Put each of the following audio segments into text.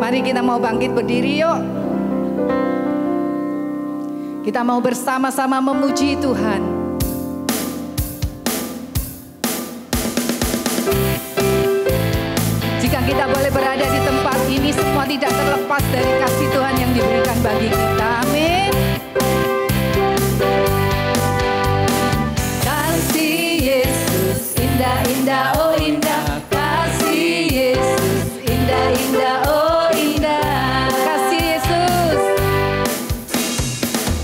Mari kita mau bangkit berdiri yuk. Kita mau bersama-sama memuji Tuhan. Jika kita boleh berada di tempat ini, semua tidak terlepas dari kasih Tuhan yang diberikan bagi kita. Amin. Kasih Yesus indah-indah, oh indah. Kasih Yesus indah-indah, oh indah. Kasih Yesus.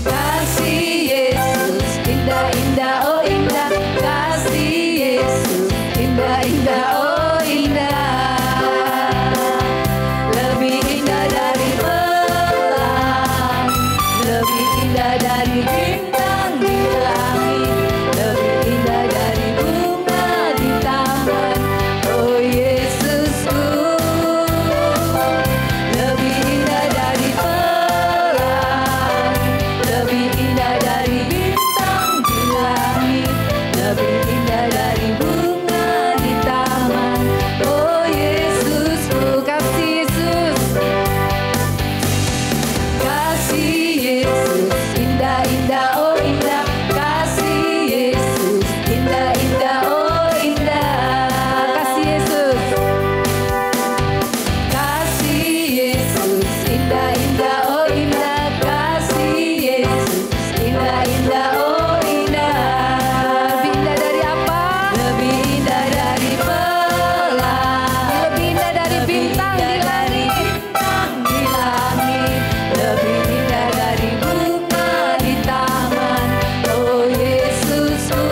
Kasih Yesus indah-indah, oh indah. Kasih Yesus indah-indah, oh indah. Lebih indah dari pelangi, lebih indah dari bintang di langit, lebih indah dari bunga di taman. Oh Yesusku, lebih indah dari pelangi, lebih indah dari bintang di langit, lebih indah dari bunga di taman. Oh Yesusku, kasih Yesus. Kasih Yesus indah-indah, oh indah. Kasih Yesus indah-indah, oh indah. Kasih Yesus. Kasih Yesus indah-indah, oh indah. Kasih Yesus indah-indah, oh indah. Lebih indah dari apa? Lebih indah dari pelangi, lebih indah dari bintang di langit, lebih indah dari bunga di taman. Oh Yesusku,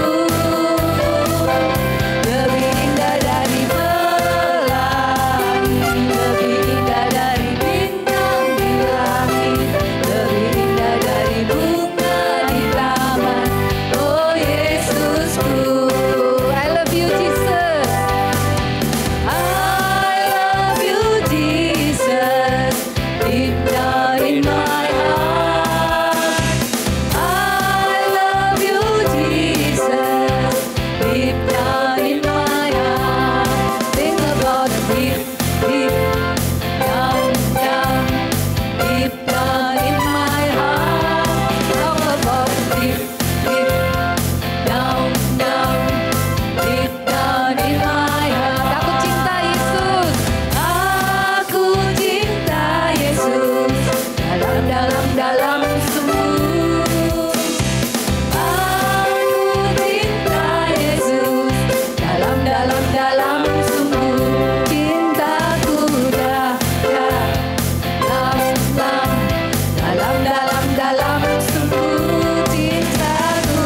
lebih indah dari pelangi, lebih indah dari bintang di langit, lebih indah dari bunga di taman. Oh Yesusku, I love you Jesus. I love you Jesus, deep down in my heart. I love you Jesus, deep down in my heart. Think about deep, deep down, down, deep down in my heart. Talk about deep, deep down, down, deep down in my heart. Aku cinta Yesus. Aku cinta Yesus. Dalam, dalam, dalam sungguh. Aku cinta Yesus. Dalam, dalam, dalam sungguh. Cintaku dalam, dalam, dalam sungguh. Cintaku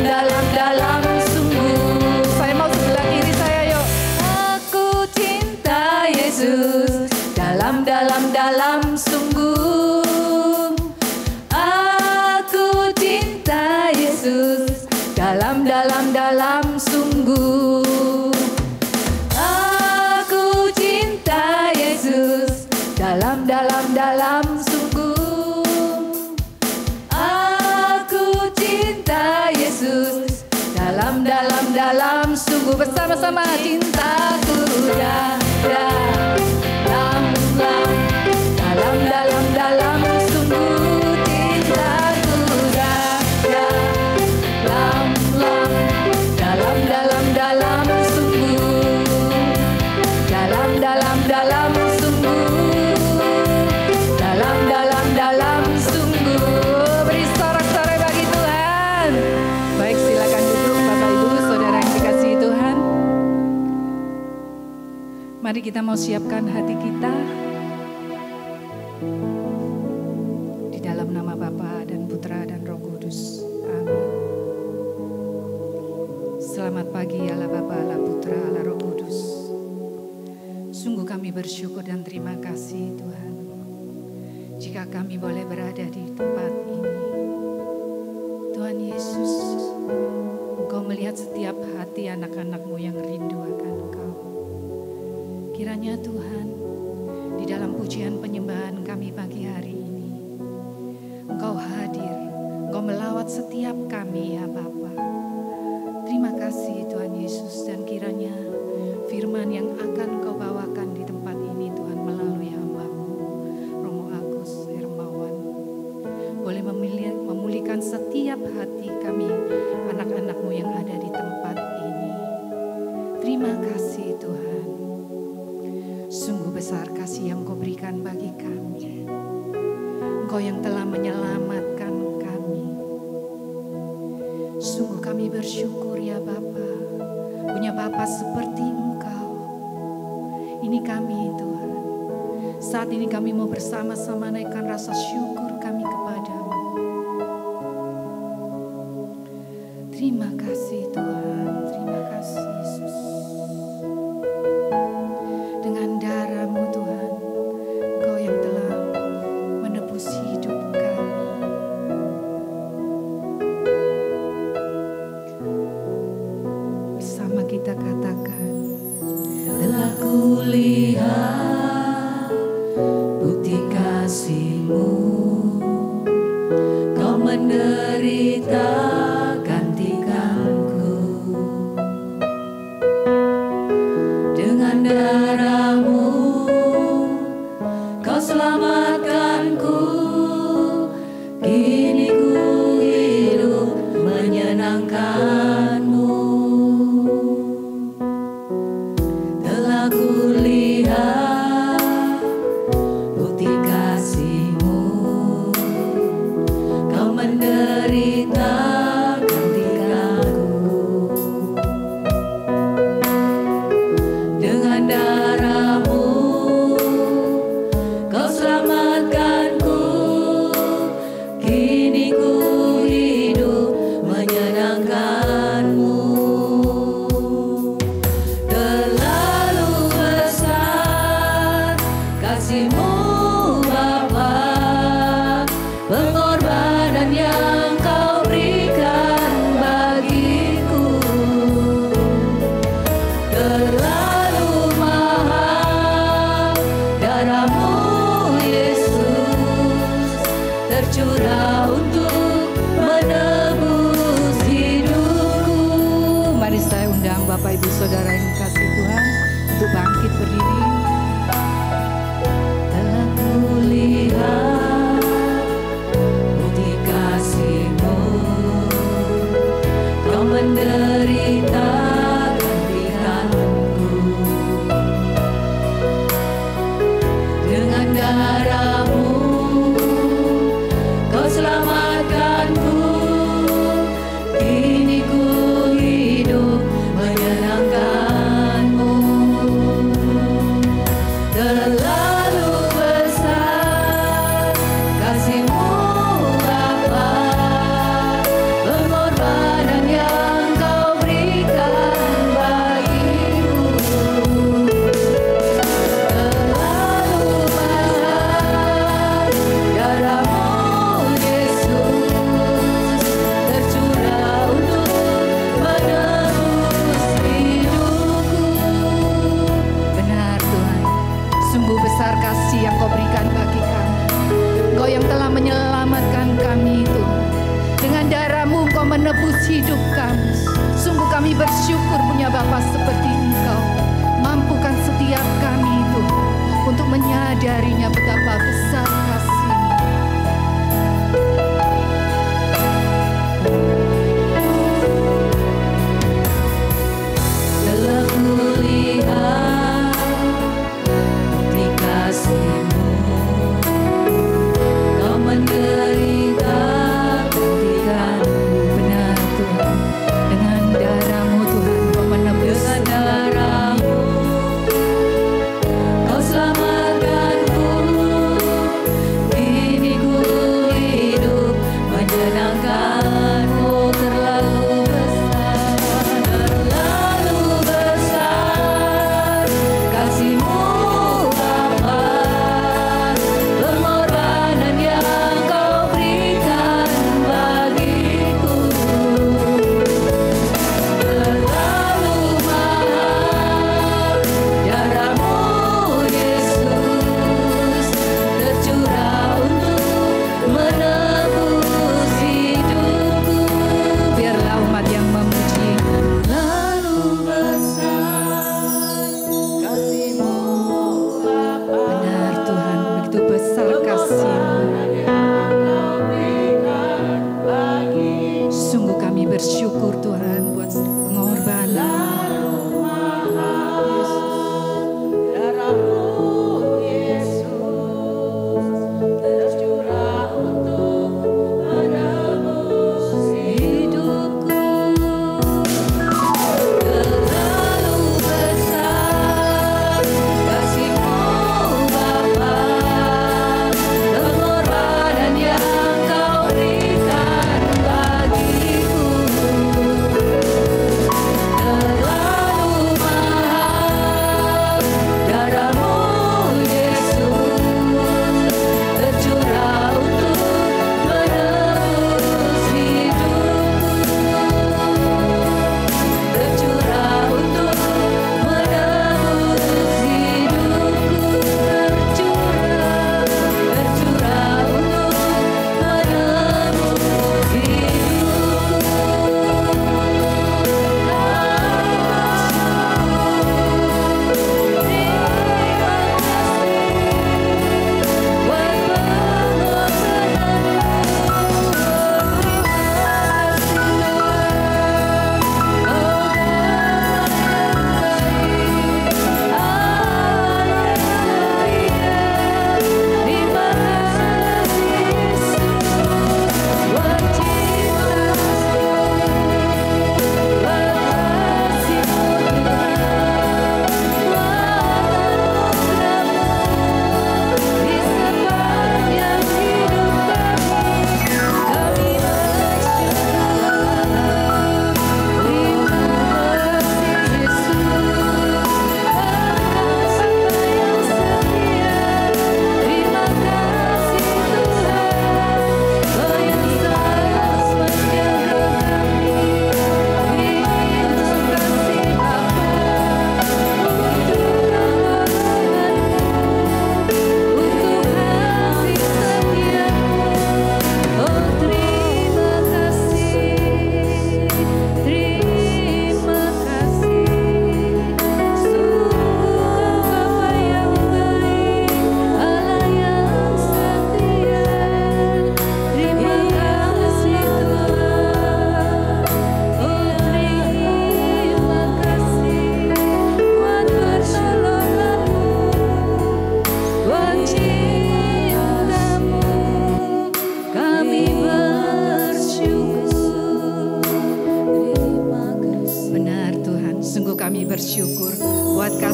dalam, dalam sungguh. Saya mau sebelah kiri saya yuk. Aku cinta Yesus. Dalam, dalam sungguh. Aku cinta Yesus. Dalam, dalam sungguh. Aku cinta Yesus. Dalam, dalam sungguh. Aku cinta Yesus. Dalam, dalam sungguh. Bersama-sama cintaku dalam sungguh. Cintaku dalam sungguh. Dalam sungguh. Dalam sungguh. Beri sorak-sorai bagi Tuhan. Baik, silakan duduk Bapak Ibu Saudara yang dikasihi Tuhan. Mari kita mau siapkan hati kita di dalam nama Bapa dan Putra dan Roh Kudus. Amin. Selamat pagi Allah Bapa, Allah Putra, Allah Roh Kudus. Sungguh kami bersyukur dan terima kasih Tuhan, jika kami boleh berada di tempat ini. Tuhan Yesus, Engkau melihat setiap hati anak-anak-Mu yang rindu akan Engkau. Kiranya Tuhan, di dalam pujian penyembahan kami pagi hari ini, Engkau hadir, Engkau melawat setiap kami ya Bapa. Terima kasih Tuhan Yesus, dan kiranya firman yang akan Kau bawakan di tempat ini Tuhan melalui hamba-Mu Romo Agus Hermawan. Boleh memulihkan setiap hati kami anak-anak-Mu yang ada di tempat ini. Terima kasih Tuhan. Sungguh besar kasih yang Kau berikan bagi kami. Engkau yang telah menyelamatkan kami. Sungguh kami bersyukur ya Bapa, punya Bapa seperti Engkau. Ini kami Tuhan. Saat ini kami mau bersama-sama naikkan rasa syukur kami kepadamu. Terima kasih Tuhan, terima kasih Yesus. Dengan darah-Mu Tuhan, Engkau yang telah menebus hidup kami. Bersama kita katakan, telah kulihat bukti kasih-Mu, Kau menderita gantikanku. Dengan darah-Mu Kau selamatkanku. Kini ku hidup menyenangkan-Mu. Telah kulihat bukti kasih-Mu, Kau menderita gantikanku. Dengan darah-Mu Kau selamatkanku. Kini ku hidup menyenangkan-Mu. Terlalu besar kasih-Mu Bapa, pengorbanan yang Kau berikan bagiku. Terlalu mahal darah-Mu Yesus, tercurah untuk menebus hidupku. mari saya undang Bapak Ibu Saudara yang kasih Tuhan untuk bangkit berdiri. Telah kulihat bukti kasih-Mu, Kau menderita gantikanku. Dengan darah-Mu Kau selamatkanku. Kini ku hidup menyenangkan-Mu. Terlalu besar kasih-Mu Bapa, pengorbanan yang Kau berikan bagiku. Terlalu mahal darah-Mu Yesus, tercurah untuk menebus hidupku. Benar Tuhan, sungguh besar kasih yang Kau berikan bagi kami. Engkau yang telah menyelamatkan kami Tuhan. Dengan darah-Mu Engkau menebus hidup kami. Sungguh kami bersyukur punya Bapa seperti Engkau. Mampukan setiap kami Tuhan untuk menyadarinya betapa besar kasih-Mu. Telah kulihat bukti kasih-Mu, Kau menderita gantikanku. Benar Tuhan, dengan darah-Mu Tuhan Kau menebus Dengan darah-Mu Kau selamatkanku.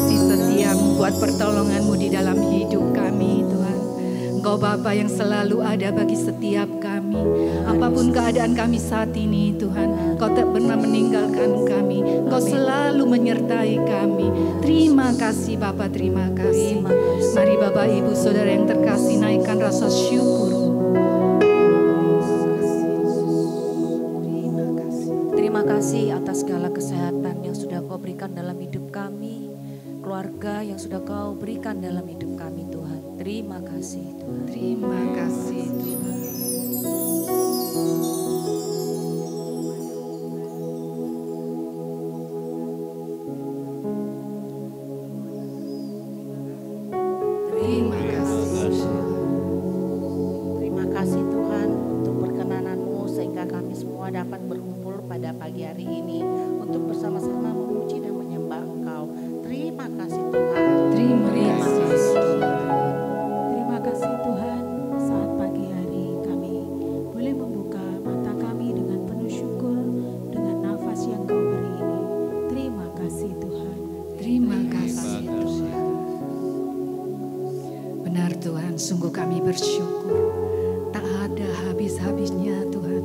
kasih setia-Mu, buat pertolongan-Mu di dalam hidup kami Tuhan. Engkau Bapa yang selalu ada bagi setiap kami. Apapun keadaan kami saat ini Tuhan, Engkau tak pernah meninggalkan kami. Engkau selalu menyertai kami. Terima kasih Bapa, terima kasih. Mari Bapak Ibu Saudara yang terkasih, naikkan rasa syukur. Terima kasih atas segala kesehatan yang sudah Kau berikan dalam hidup kami, keluarga yang sudah Kau berikan dalam hidup kami Tuhan. Terima kasih Tuhan. Terima kasih Tuhan. Terima kasih. Terima kasih Tuhan untuk perkenanan-Mu sehingga kami semua dapat berkumpul pada pagi hari ini untuk bersama-sama memuji dan menyembah Engkau. Terima kasih Tuhan. Terima kasih. Terima kasih Tuhan, saat pagi hari kami boleh membuka mata kami dengan penuh syukur dengan nafas yang Kau beri ini. Terima kasih Tuhan. Terima kasih Tuhan. Benar Tuhan, sungguh kami bersyukur. Tak ada habis-habisnya Tuhan.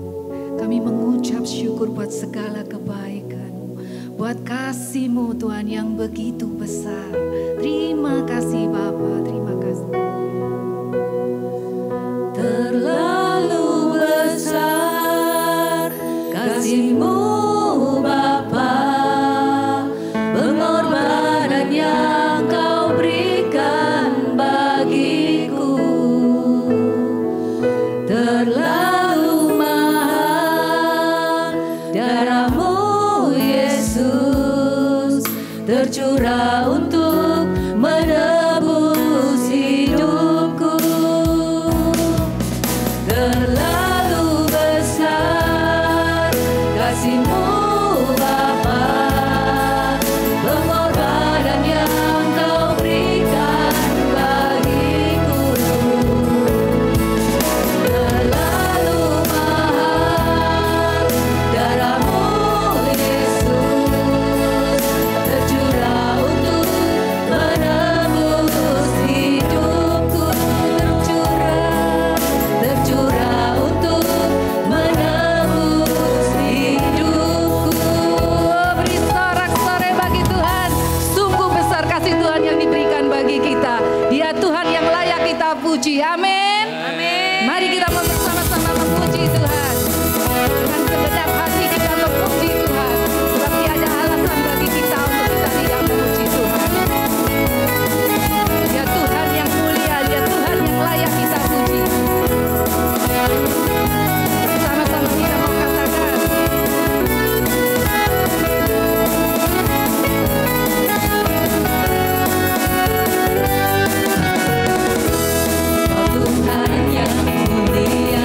Kami mengucap syukur buat segala kebaikan-Mu, buat kasih-Mu Tuhan yang begitu besar. Terima kasih Bapa, terima kasih. Terlalu besar kasih-Mu Bapa, pengorbanan yang Kau berikan bagiku. Terlalu mahal darah-Mu Yesus, tercurah untuk menebus hidupku. Terlalu besar kasih-Mu Bapa, pengorbanan yang Kau berikan bagiku. Terlalu mahal darah-Mu Yesus, tercurah untuk menebus hidupku. Tercurah untuk menebus hidupku. Beri sorak-sorai bagi Tuhan. Sungguh besar kasih Tuhan yang diberikan bagi kita. Dia Tuhan yang layak kita puji. Amin. Amin. Mari kita bersama-sama memuji Tuhan. Dengan segenap hati kita memuji Tuhan. Sebab tiada alasan bagi kita untuk kita tidak memuji Tuhan. Dia Tuhan yang mulia, Dia Tuhan yang layak kita puji. Bersama-sama kita mau katakan. Oh Tuhan yang mulia,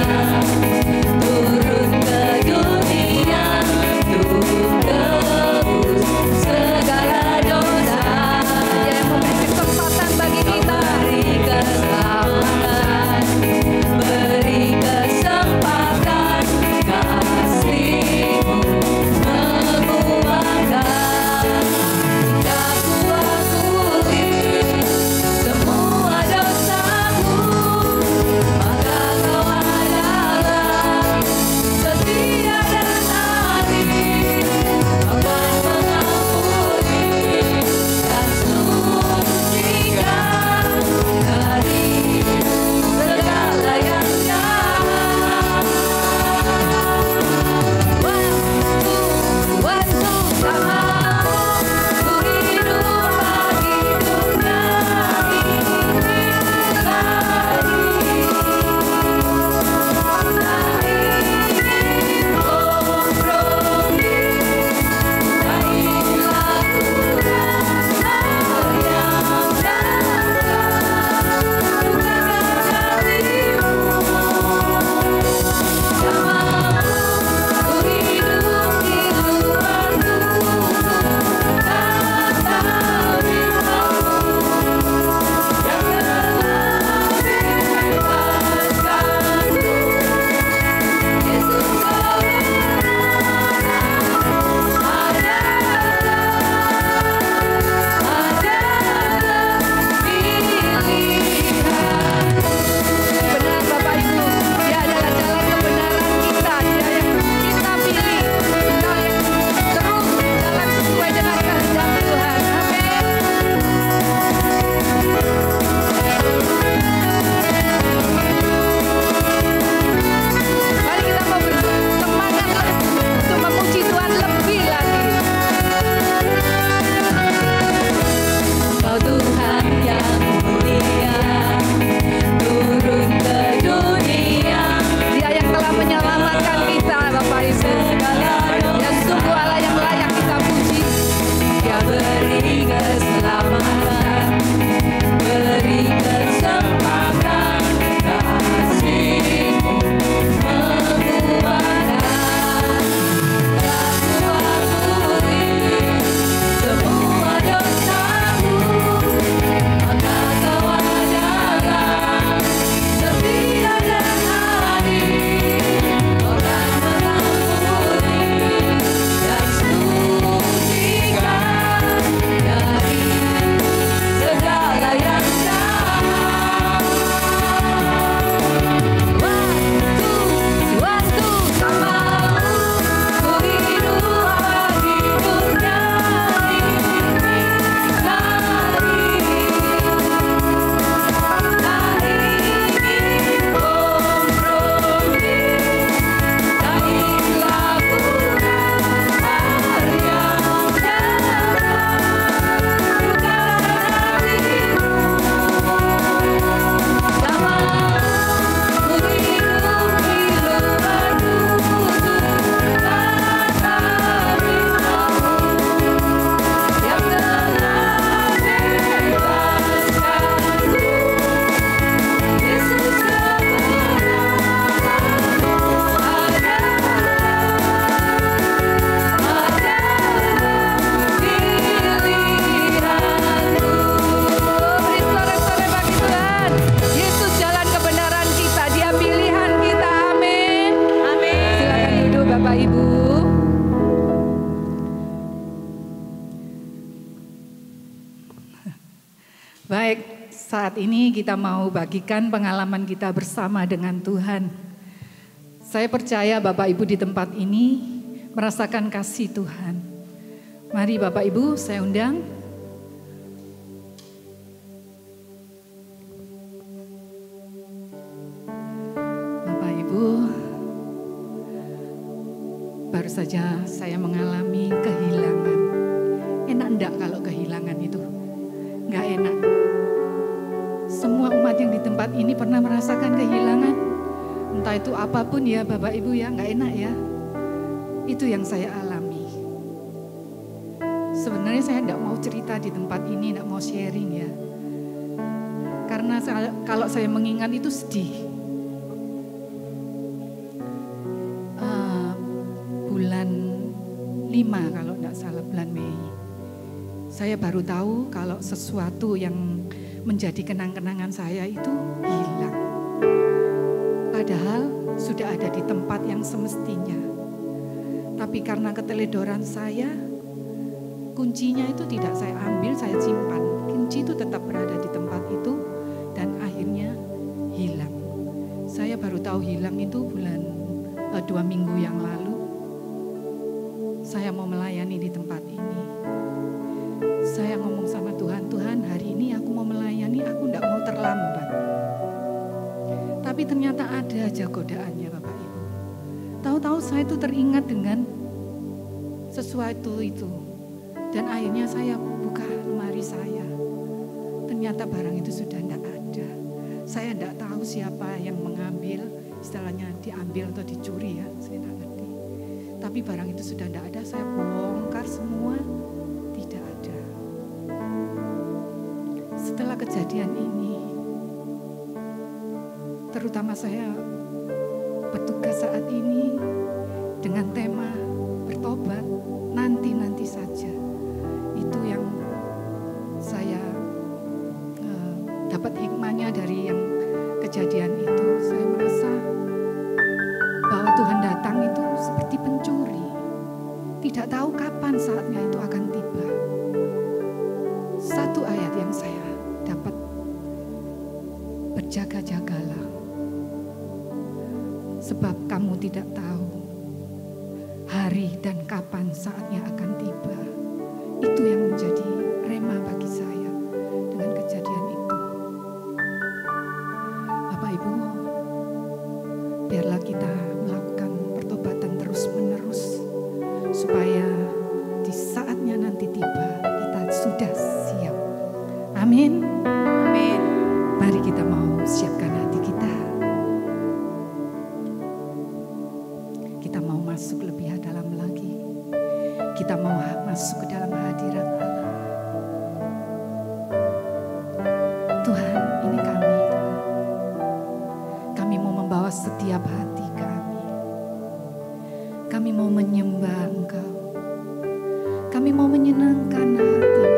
Baik, saat ini kita mau bagikan pengalaman kita bersama dengan Tuhan. Saya percaya Bapak Ibu di tempat ini merasakan kasih Tuhan. Mari Bapak Ibu saya undang. Bapak Ibu, baru saja saya mengalami kehilangan. Enak enggak kalau kehilangan itu? Enggak enak. Semua umat yang di tempat ini pernah merasakan kehilangan. Entah itu apapun ya Bapak Ibu ya, enggak enak ya. Itu yang saya alami. Sebenarnya saya enggak mau cerita di tempat ini, enggak mau sharing ya. Karena kalau saya mengingat itu sedih. Bulan 5 kalau enggak salah, bulan Mei. Saya baru tahu kalau sesuatu yang menjadi kenang-kenangan saya itu hilang. Padahal sudah ada di tempat yang semestinya. Tapi karena keteledoran saya, kuncinya itu tidak saya ambil, saya simpan. Kunci itu tetap berada di tempat itu dan akhirnya hilang. Saya baru tahu hilang itu bulan 2 minggu yang lalu. Saya mau melayani di tempat ini. Saya ngomong sama Tuhan, Tuhan hari ini aku mau melayani, aku tidak mau terlambat. Tapi ternyata ada aja godaannya Bapak Ibu. Tahu-tahu saya itu teringat dengan sesuatu itu. Dan akhirnya saya buka lemari saya. Ternyata barang itu sudah tidak ada. Saya tidak tahu siapa yang mengambil, istilahnya diambil atau dicuri ya, saya tidak ngerti. Tapi barang itu sudah tidak ada, saya bongkar semua, tidak ada. Setelah kejadian ini, terutama saya bertugas saat ini dengan tema bertobat, nanti saja. Itu yang saya dapat hikmahnya dari yang kejadian itu. Saya merasa bahwa Tuhan datang itu seperti pencuri. Tidak tahu kapan saatnya itu akan tiba. Satu ayat yang saya dapat, berjaga-jagalah. Sebab kamu tidak tahu hari dan kapan saatnya akan tiba. Itu yang menjadi rema bagi saya dengan kejadian itu. Bapak Ibu, biarlah kita melakukan pertobatan terus-menerus supaya di saatnya nanti tiba kita sudah siap. Amin. Amin. Mari kita mau siapkan hati kita. Kita mau masuk lebih dalam lagi. Kita mau masuk ke dalam hadirat Allah. Tuhan, ini kami Tuhan. Kami mau membawa setiap hati kami. Kami mau menyembah Engkau. Kami mau menyenangkan hati-Mu Tuhan.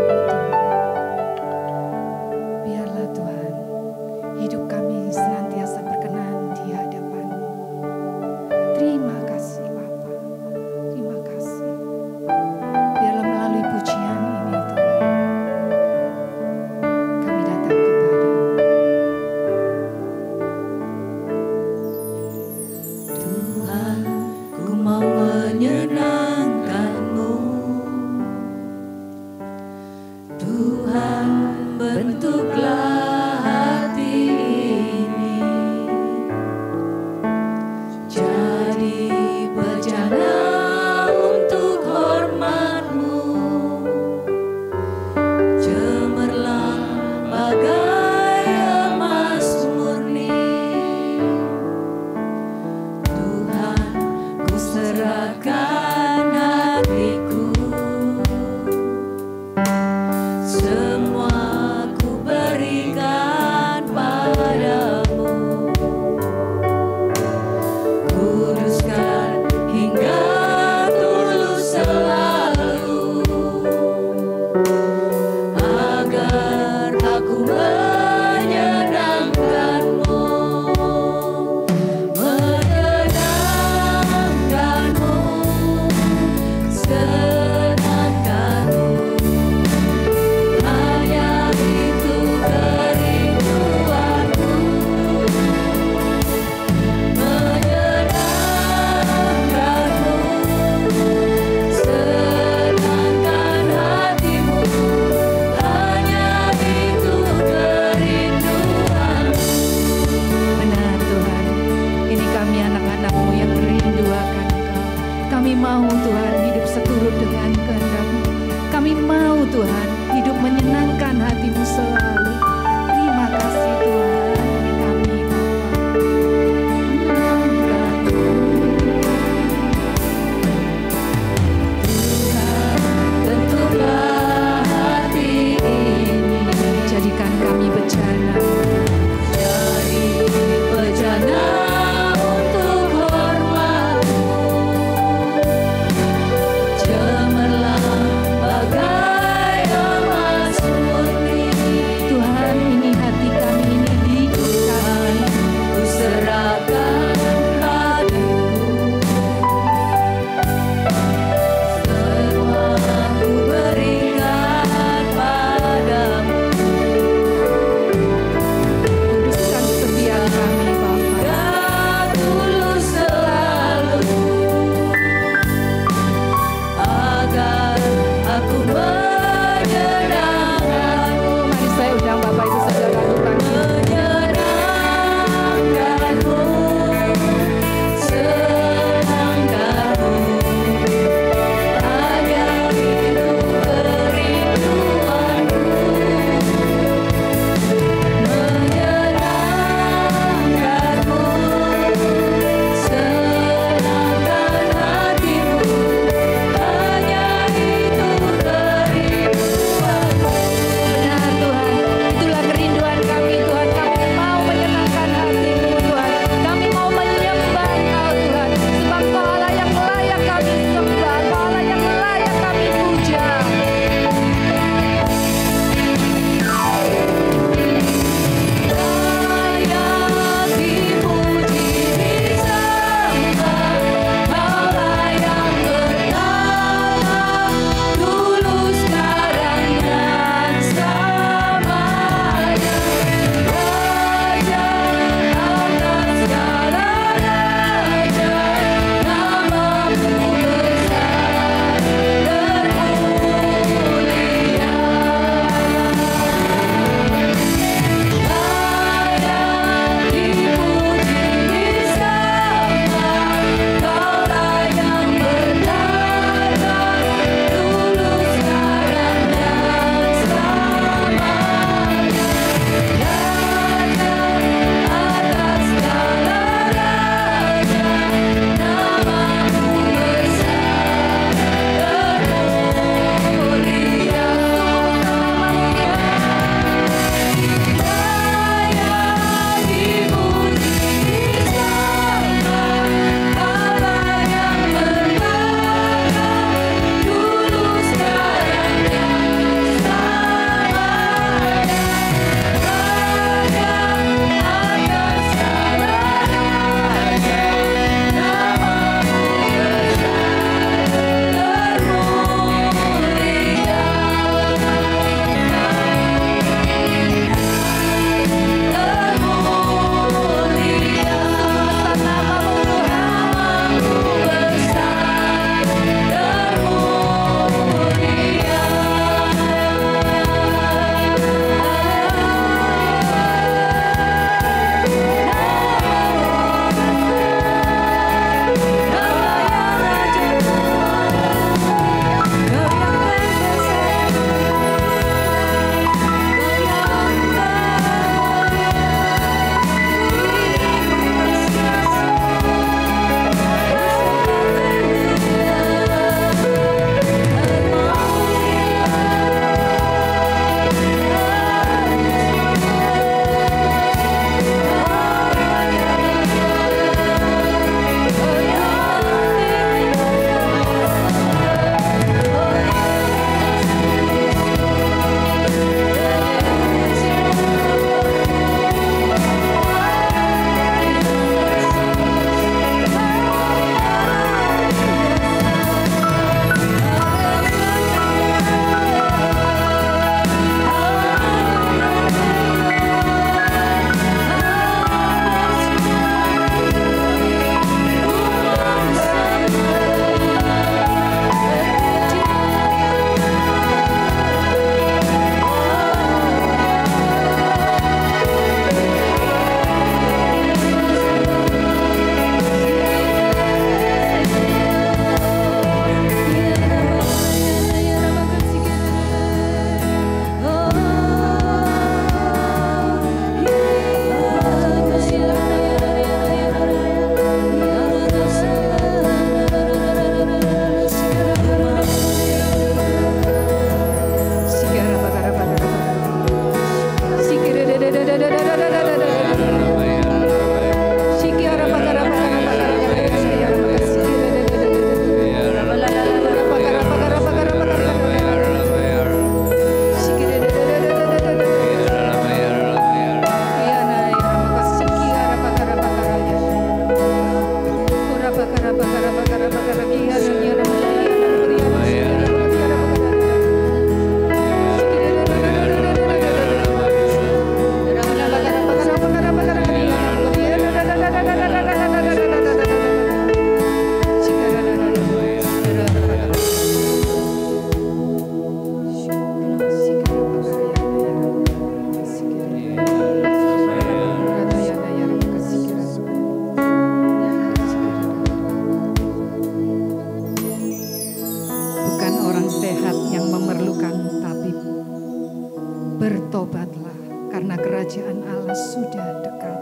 Bertobatlah karena kerajaan Allah sudah dekat.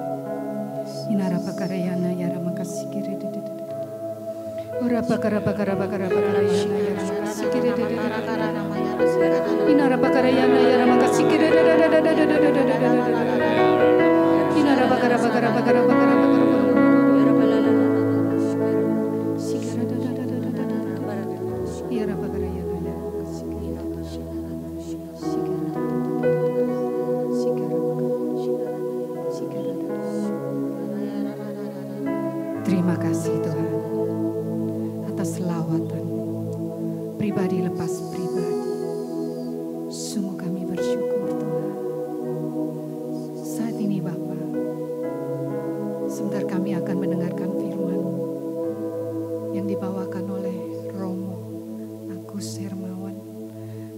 Inara bakarayana yara makasih kiri. Ora bakara bakara bakara bakara yara makasih kiri. Inara bakarayana yara makasih kiri. Inara bakara bakara bakara bakara bakara. Yara bakarayana yara makasih kiri. Terima kasih Tuhan atas lawatan pribadi lepas pribadi. Sungguh kami bersyukur Tuhan. Saat ini Bapa, sebentar kami akan mendengarkan firman-Mu yang dibawakan oleh Romo Agus Hermawan.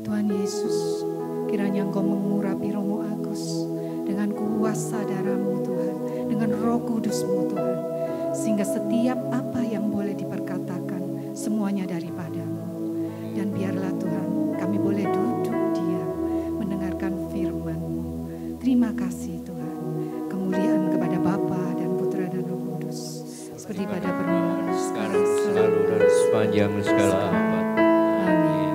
Tuhan Yesus, kiranya Engkau mengurapi Romo Agus dengan kuasa darah-Mu Tuhan, dengan Roh Kudus-Mu Tuhan, sehingga setiap apa yang boleh diperkatakan semuanya daripada-Mu. Dan biarlah Tuhan kami boleh duduk diam mendengarkan firman-Mu. Terima kasih Tuhan. Kemuliaan kepada Bapa dan Putra dan Roh Kudus, seperti pada permulaan, sekarang, selalu, dan sepanjang segala abad. Amin.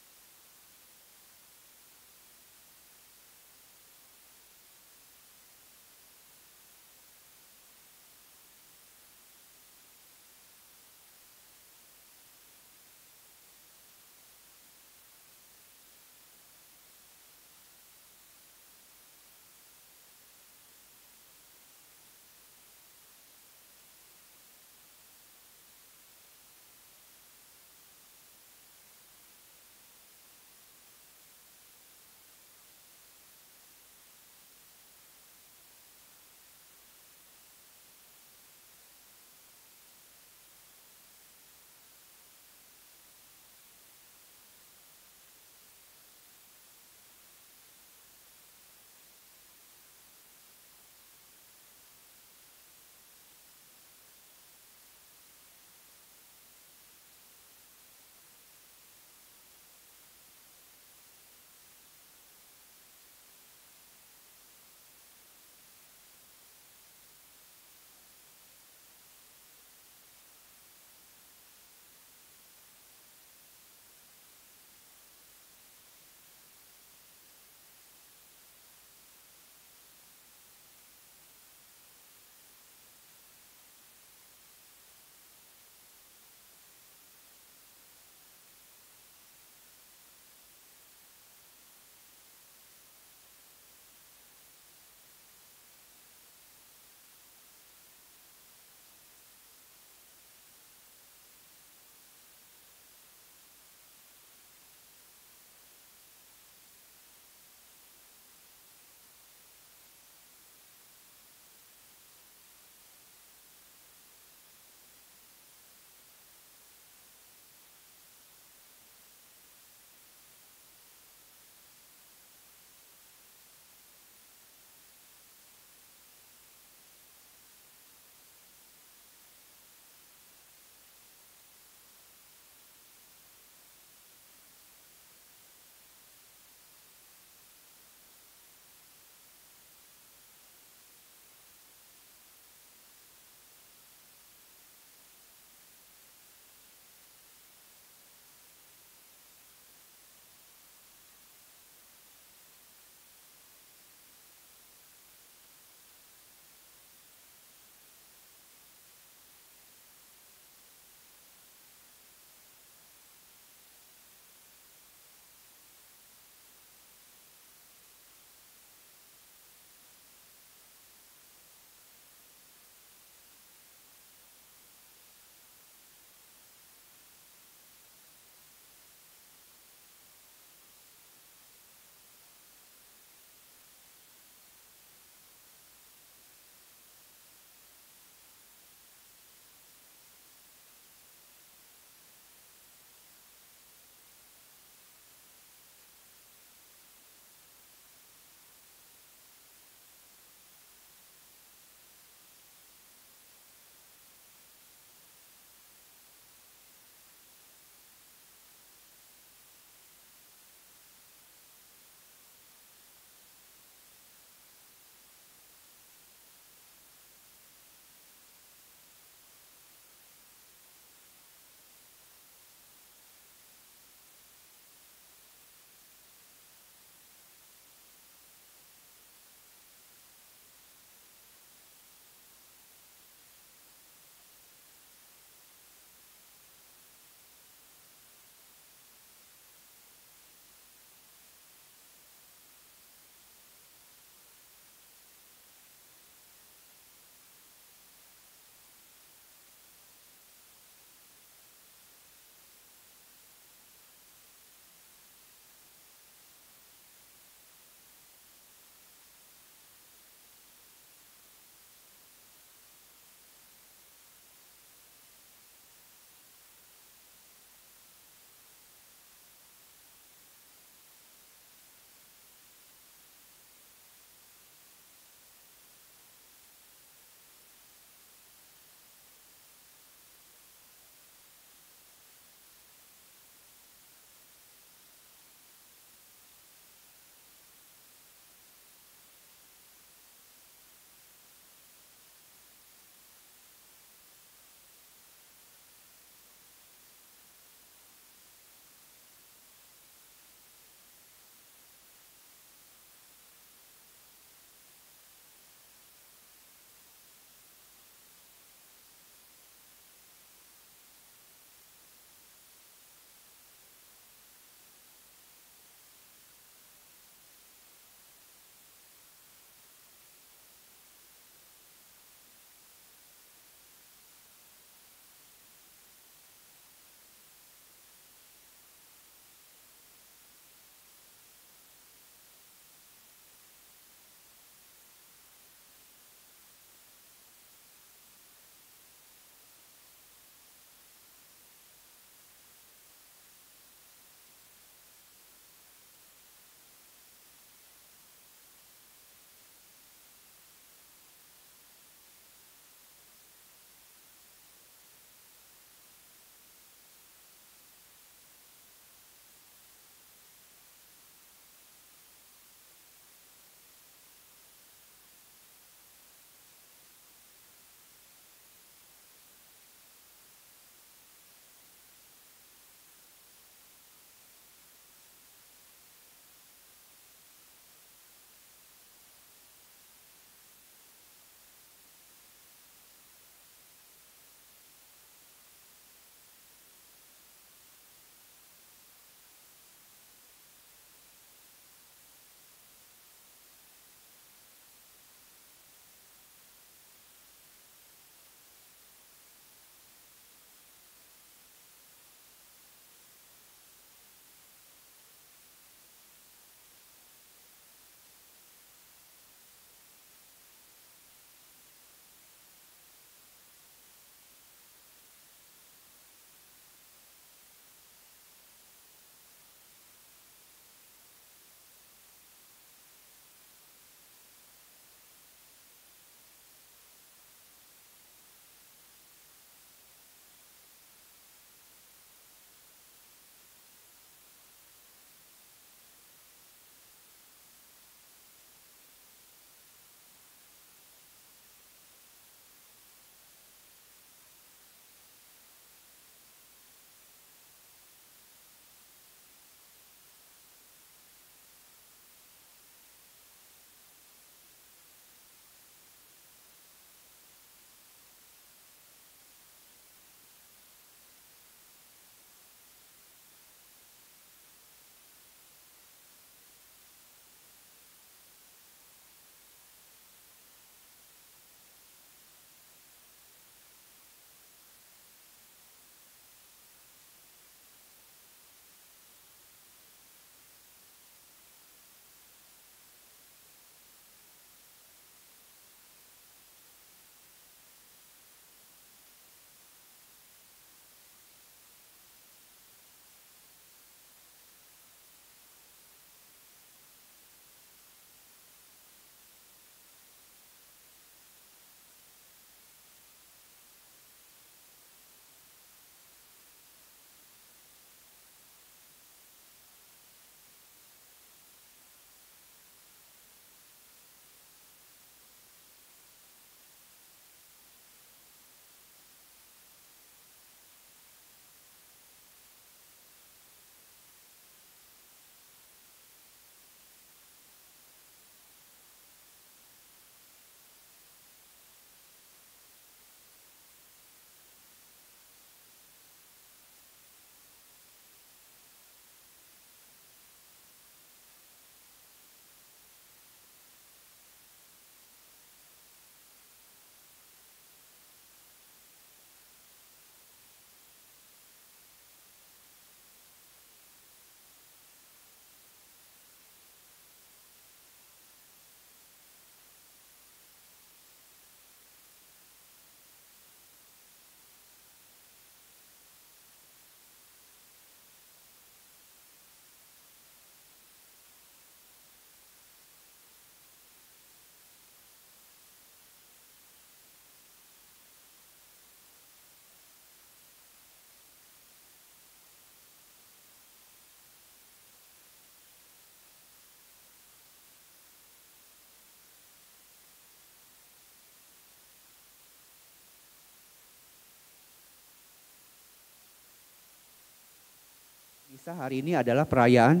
Pemirsa, hari ini adalah perayaan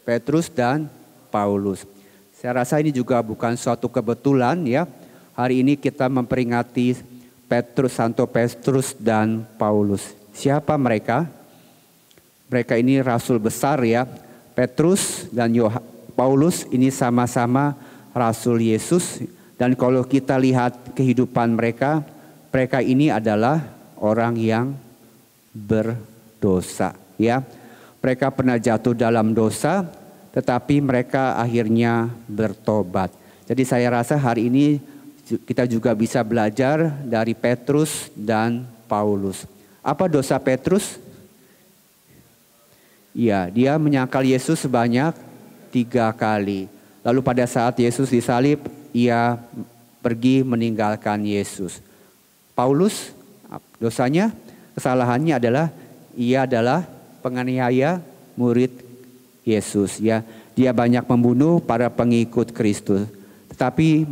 Petrus dan Paulus. Saya rasa ini juga bukan suatu kebetulan ya. Hari ini kita memperingati Santo Petrus dan Paulus. Siapa mereka? Mereka ini rasul besar ya. Petrus dan Paulus ini sama-sama rasul Yesus. Dan kalau kita lihat kehidupan mereka, mereka ini adalah orang yang berdosa ya. Mereka pernah jatuh dalam dosa, tetapi mereka akhirnya bertobat. Jadi saya rasa hari ini kita juga bisa belajar dari Petrus dan Paulus. Apa dosa Petrus? Ya, dia menyangkal Yesus sebanyak 3 kali. Lalu pada saat Yesus disalib, ia pergi meninggalkan Yesus. Paulus, dosanya, kesalahannya adalah ia adalah penganiaya murid Yesus ya. Dia banyak membunuh para pengikut Kristus. Tetapi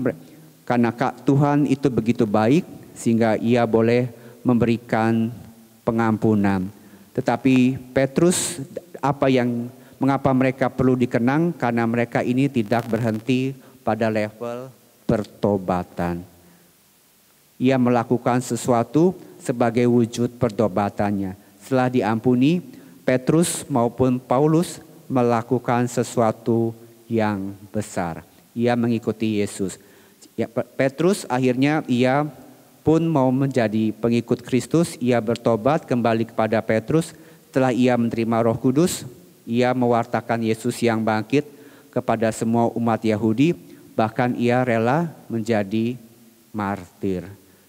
karena Tuhan itu begitu baik sehingga ia boleh memberikan pengampunan. Tetapi Petrus, mengapa mereka perlu dikenang? Karena mereka ini tidak berhenti pada level pertobatan. Ia melakukan sesuatu sebagai wujud pertobatannya. Setelah diampuni, Petrus maupun Paulus melakukan sesuatu yang besar. Ia mengikuti Yesus. Ya, Petrus akhirnya ia pun mau menjadi pengikut Kristus. Ia bertobat kembali kepada Petrus. Setelah ia menerima Roh Kudus, ia mewartakan Yesus yang bangkit kepada semua umat Yahudi. Bahkan ia rela menjadi martir.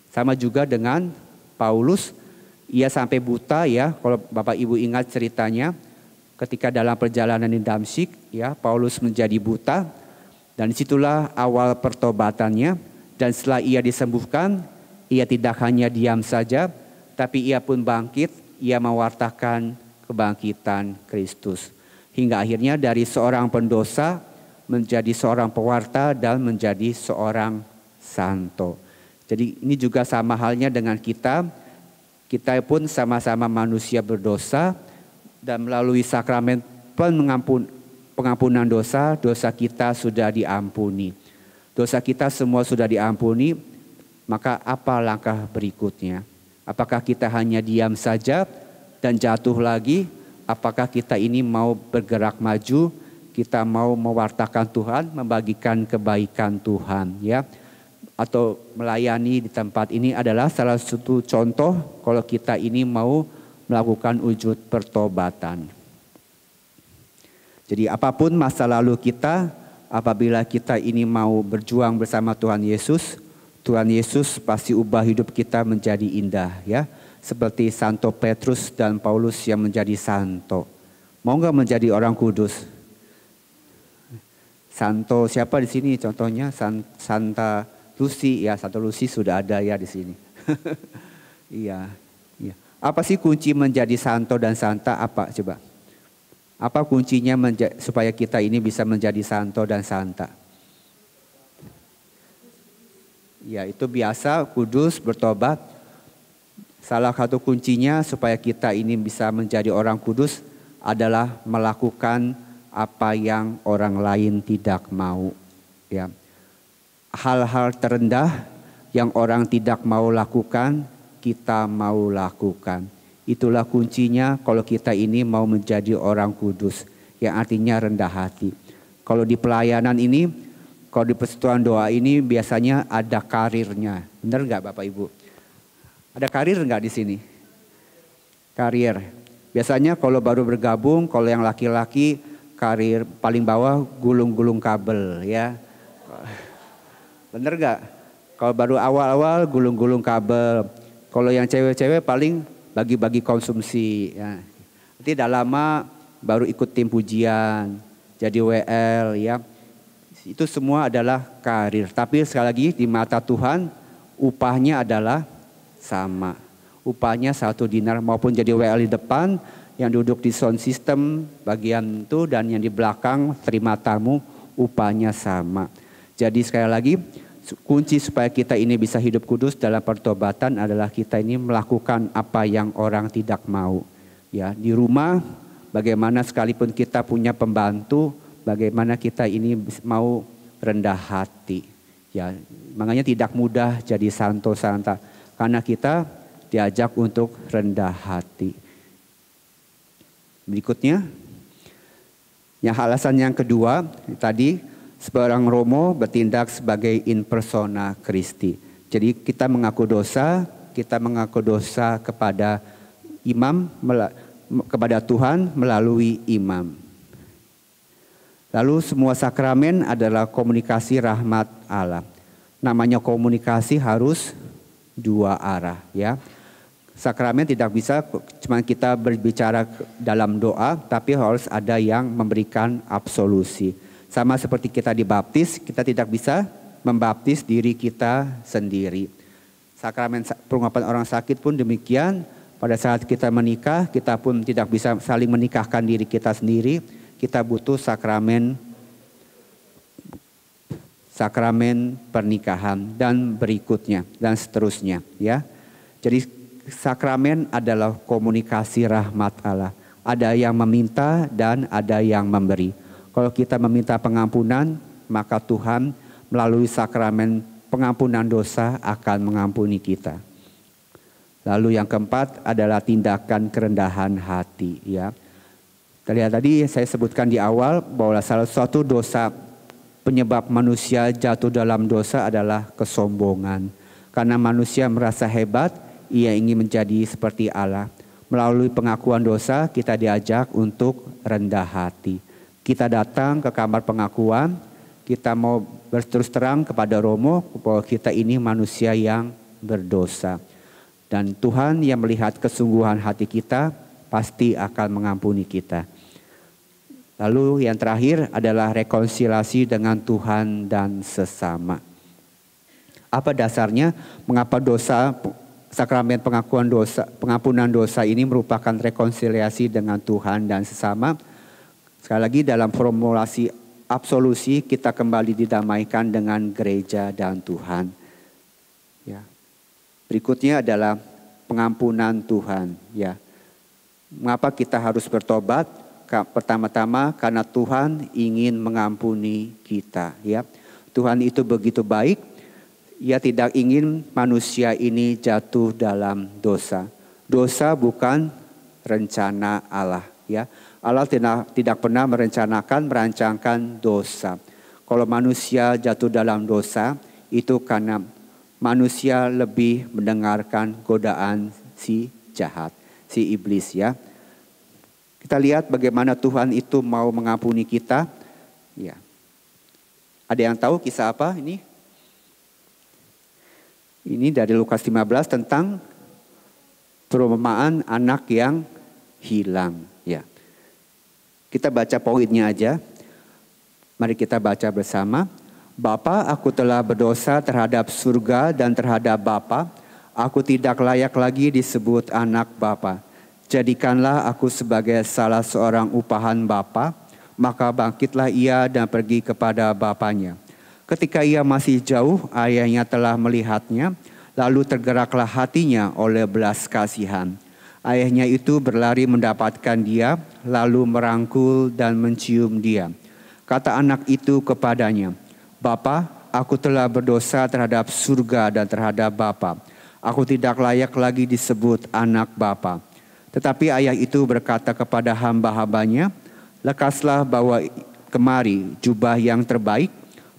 Sama juga dengan Paulus, ia sampai buta ya. Kalau Bapak Ibu ingat ceritanya, ketika dalam perjalanan di Damsyik, ya Paulus menjadi buta dan disitulah awal pertobatannya. Dan setelah ia disembuhkan, ia tidak hanya diam saja, tapi ia pun bangkit. Ia mewartakan kebangkitan Kristus hingga akhirnya dari seorang pendosa menjadi seorang pewarta dan menjadi seorang santo. Jadi ini juga sama halnya dengan kita. Kita pun sama-sama manusia berdosa dan melalui sakramen pengampunan dosa, dosa kita sudah diampuni. Dosa kita semua sudah diampuni, maka apa langkah berikutnya? Apakah kita hanya diam saja dan jatuh lagi? Apakah kita ini mau bergerak maju? Kita mau mewartakan Tuhan, membagikan kebaikan Tuhan ya. Atau melayani di tempat ini adalah salah satu contoh kalau kita ini mau melakukan wujud pertobatan. Jadi apapun masa lalu kita, apabila kita ini mau berjuang bersama Tuhan Yesus pasti ubah hidup kita menjadi indah ya. Seperti Santo Petrus dan Paulus yang menjadi santo. Mau nggak menjadi orang kudus? Santo siapa di sini contohnya? Santa Lucy ya, Santa Lucy sudah ada ya di sini. Iya. Apa sih kunci menjadi santo dan santa? Apa coba? Apa kuncinya supaya kita ini bisa menjadi santo dan santa? Ya itu biasa, kudus, bertobat. Salah satu kuncinya supaya kita ini bisa menjadi orang kudus adalah melakukan apa yang orang lain tidak mau. Ya. Hal-hal terendah yang orang tidak mau lakukan, kita mau lakukan. Itulah kuncinya kalau kita ini mau menjadi orang kudus, yang artinya rendah hati. Kalau di pelayanan ini, kalau di persekutuan doa ini biasanya ada karirnya. Benar nggak Bapak Ibu? Ada karir nggak di sini? Karir. Biasanya kalau baru bergabung, kalau yang laki-laki karir paling bawah gulung-gulung kabel ya. Bener gak? Kalau baru awal-awal gulung-gulung kabel. Kalau yang cewek-cewek paling bagi-bagi konsumsi. Ya. Nanti tidak lama baru ikut tim pujian. Jadi WL ya. Itu semua adalah karir. Tapi sekali lagi di mata Tuhan upahnya adalah sama. Upahnya 1 dinar maupun jadi WL di depan. Yang duduk di sound system bagian itu dan yang di belakang terima tamu upahnya sama. Jadi sekali lagi kunci supaya kita ini bisa hidup kudus dalam pertobatan adalah kita ini melakukan apa yang orang tidak mau. Ya, di rumah bagaimana sekalipun kita punya pembantu, bagaimana kita ini mau rendah hati. Ya, makanya tidak mudah jadi santo santa karena kita diajak untuk rendah hati. Berikutnya, alasan yang kedua tadi, seorang romo bertindak sebagai in persona Christi. Jadi kita mengaku dosa kepada imam, kepada Tuhan melalui imam. Lalu semua sakramen adalah komunikasi rahmat Allah. Namanya komunikasi harus dua arah, ya. Sakramen tidak bisa cuma kita berbicara dalam doa, tapi harus ada yang memberikan absolusi. Sama seperti kita dibaptis, kita tidak bisa membaptis diri kita sendiri. Sakramen pengurapan orang sakit pun demikian. Pada saat kita menikah, kita pun tidak bisa saling menikahkan diri kita sendiri. Kita butuh sakramen pernikahan dan berikutnya dan seterusnya, ya. Jadi sakramen adalah komunikasi rahmat Allah. Ada yang meminta dan ada yang memberi. Kalau kita meminta pengampunan, maka Tuhan melalui sakramen pengampunan dosa akan mengampuni kita. Lalu yang keempat adalah tindakan kerendahan hati, ya. Terlihat tadi saya sebutkan di awal bahwa salah satu dosa penyebab manusia jatuh dalam dosa adalah kesombongan. Karena manusia merasa hebat, ia ingin menjadi seperti Allah. Melalui pengakuan dosa kita diajak untuk rendah hati. Kita datang ke kamar pengakuan, kita mau berterus terang kepada Romo bahwa kita ini manusia yang berdosa. Dan Tuhan yang melihat kesungguhan hati kita pasti akan mengampuni kita. Lalu yang terakhir adalah rekonsiliasi dengan Tuhan dan sesama. Apa dasarnya? Mengapa sakramen pengampunan dosa ini merupakan rekonsiliasi dengan Tuhan dan sesama? Sekali lagi dalam formulasi absolusi kita kembali didamaikan dengan gereja dan Tuhan. Ya. Berikutnya adalah pengampunan Tuhan. Ya. Mengapa kita harus bertobat? Pertama-tama karena Tuhan ingin mengampuni kita. Ya. Tuhan itu begitu baik. Ia tidak ingin manusia ini jatuh dalam dosa. Dosa bukan rencana Allah. Ya. Allah tidak pernah merancangkan dosa. Kalau manusia jatuh dalam dosa, itu karena manusia lebih mendengarkan godaan si jahat, si iblis, ya. Kita lihat bagaimana Tuhan itu mau mengampuni kita. Ya. Ada yang tahu kisah apa ini? Ini dari Lukas 15 tentang perumpamaan anak yang hilang, ya. Kita baca poinnya aja. Mari kita baca bersama. Bapa, aku telah berdosa terhadap surga dan terhadap Bapa. Aku tidak layak lagi disebut anak Bapa. Jadikanlah aku sebagai salah seorang upahan Bapa. Maka bangkitlah ia dan pergi kepada bapanya. Ketika ia masih jauh, ayahnya telah melihatnya. Lalu tergeraklah hatinya oleh belas kasihan. Ayahnya itu berlari mendapatkan dia, lalu merangkul dan mencium dia. Kata anak itu kepadanya, Bapa, aku telah berdosa terhadap surga dan terhadap Bapa. Aku tidak layak lagi disebut anak Bapa. Tetapi ayah itu berkata kepada hamba-hambanya, lekaslah bawa kemari jubah yang terbaik,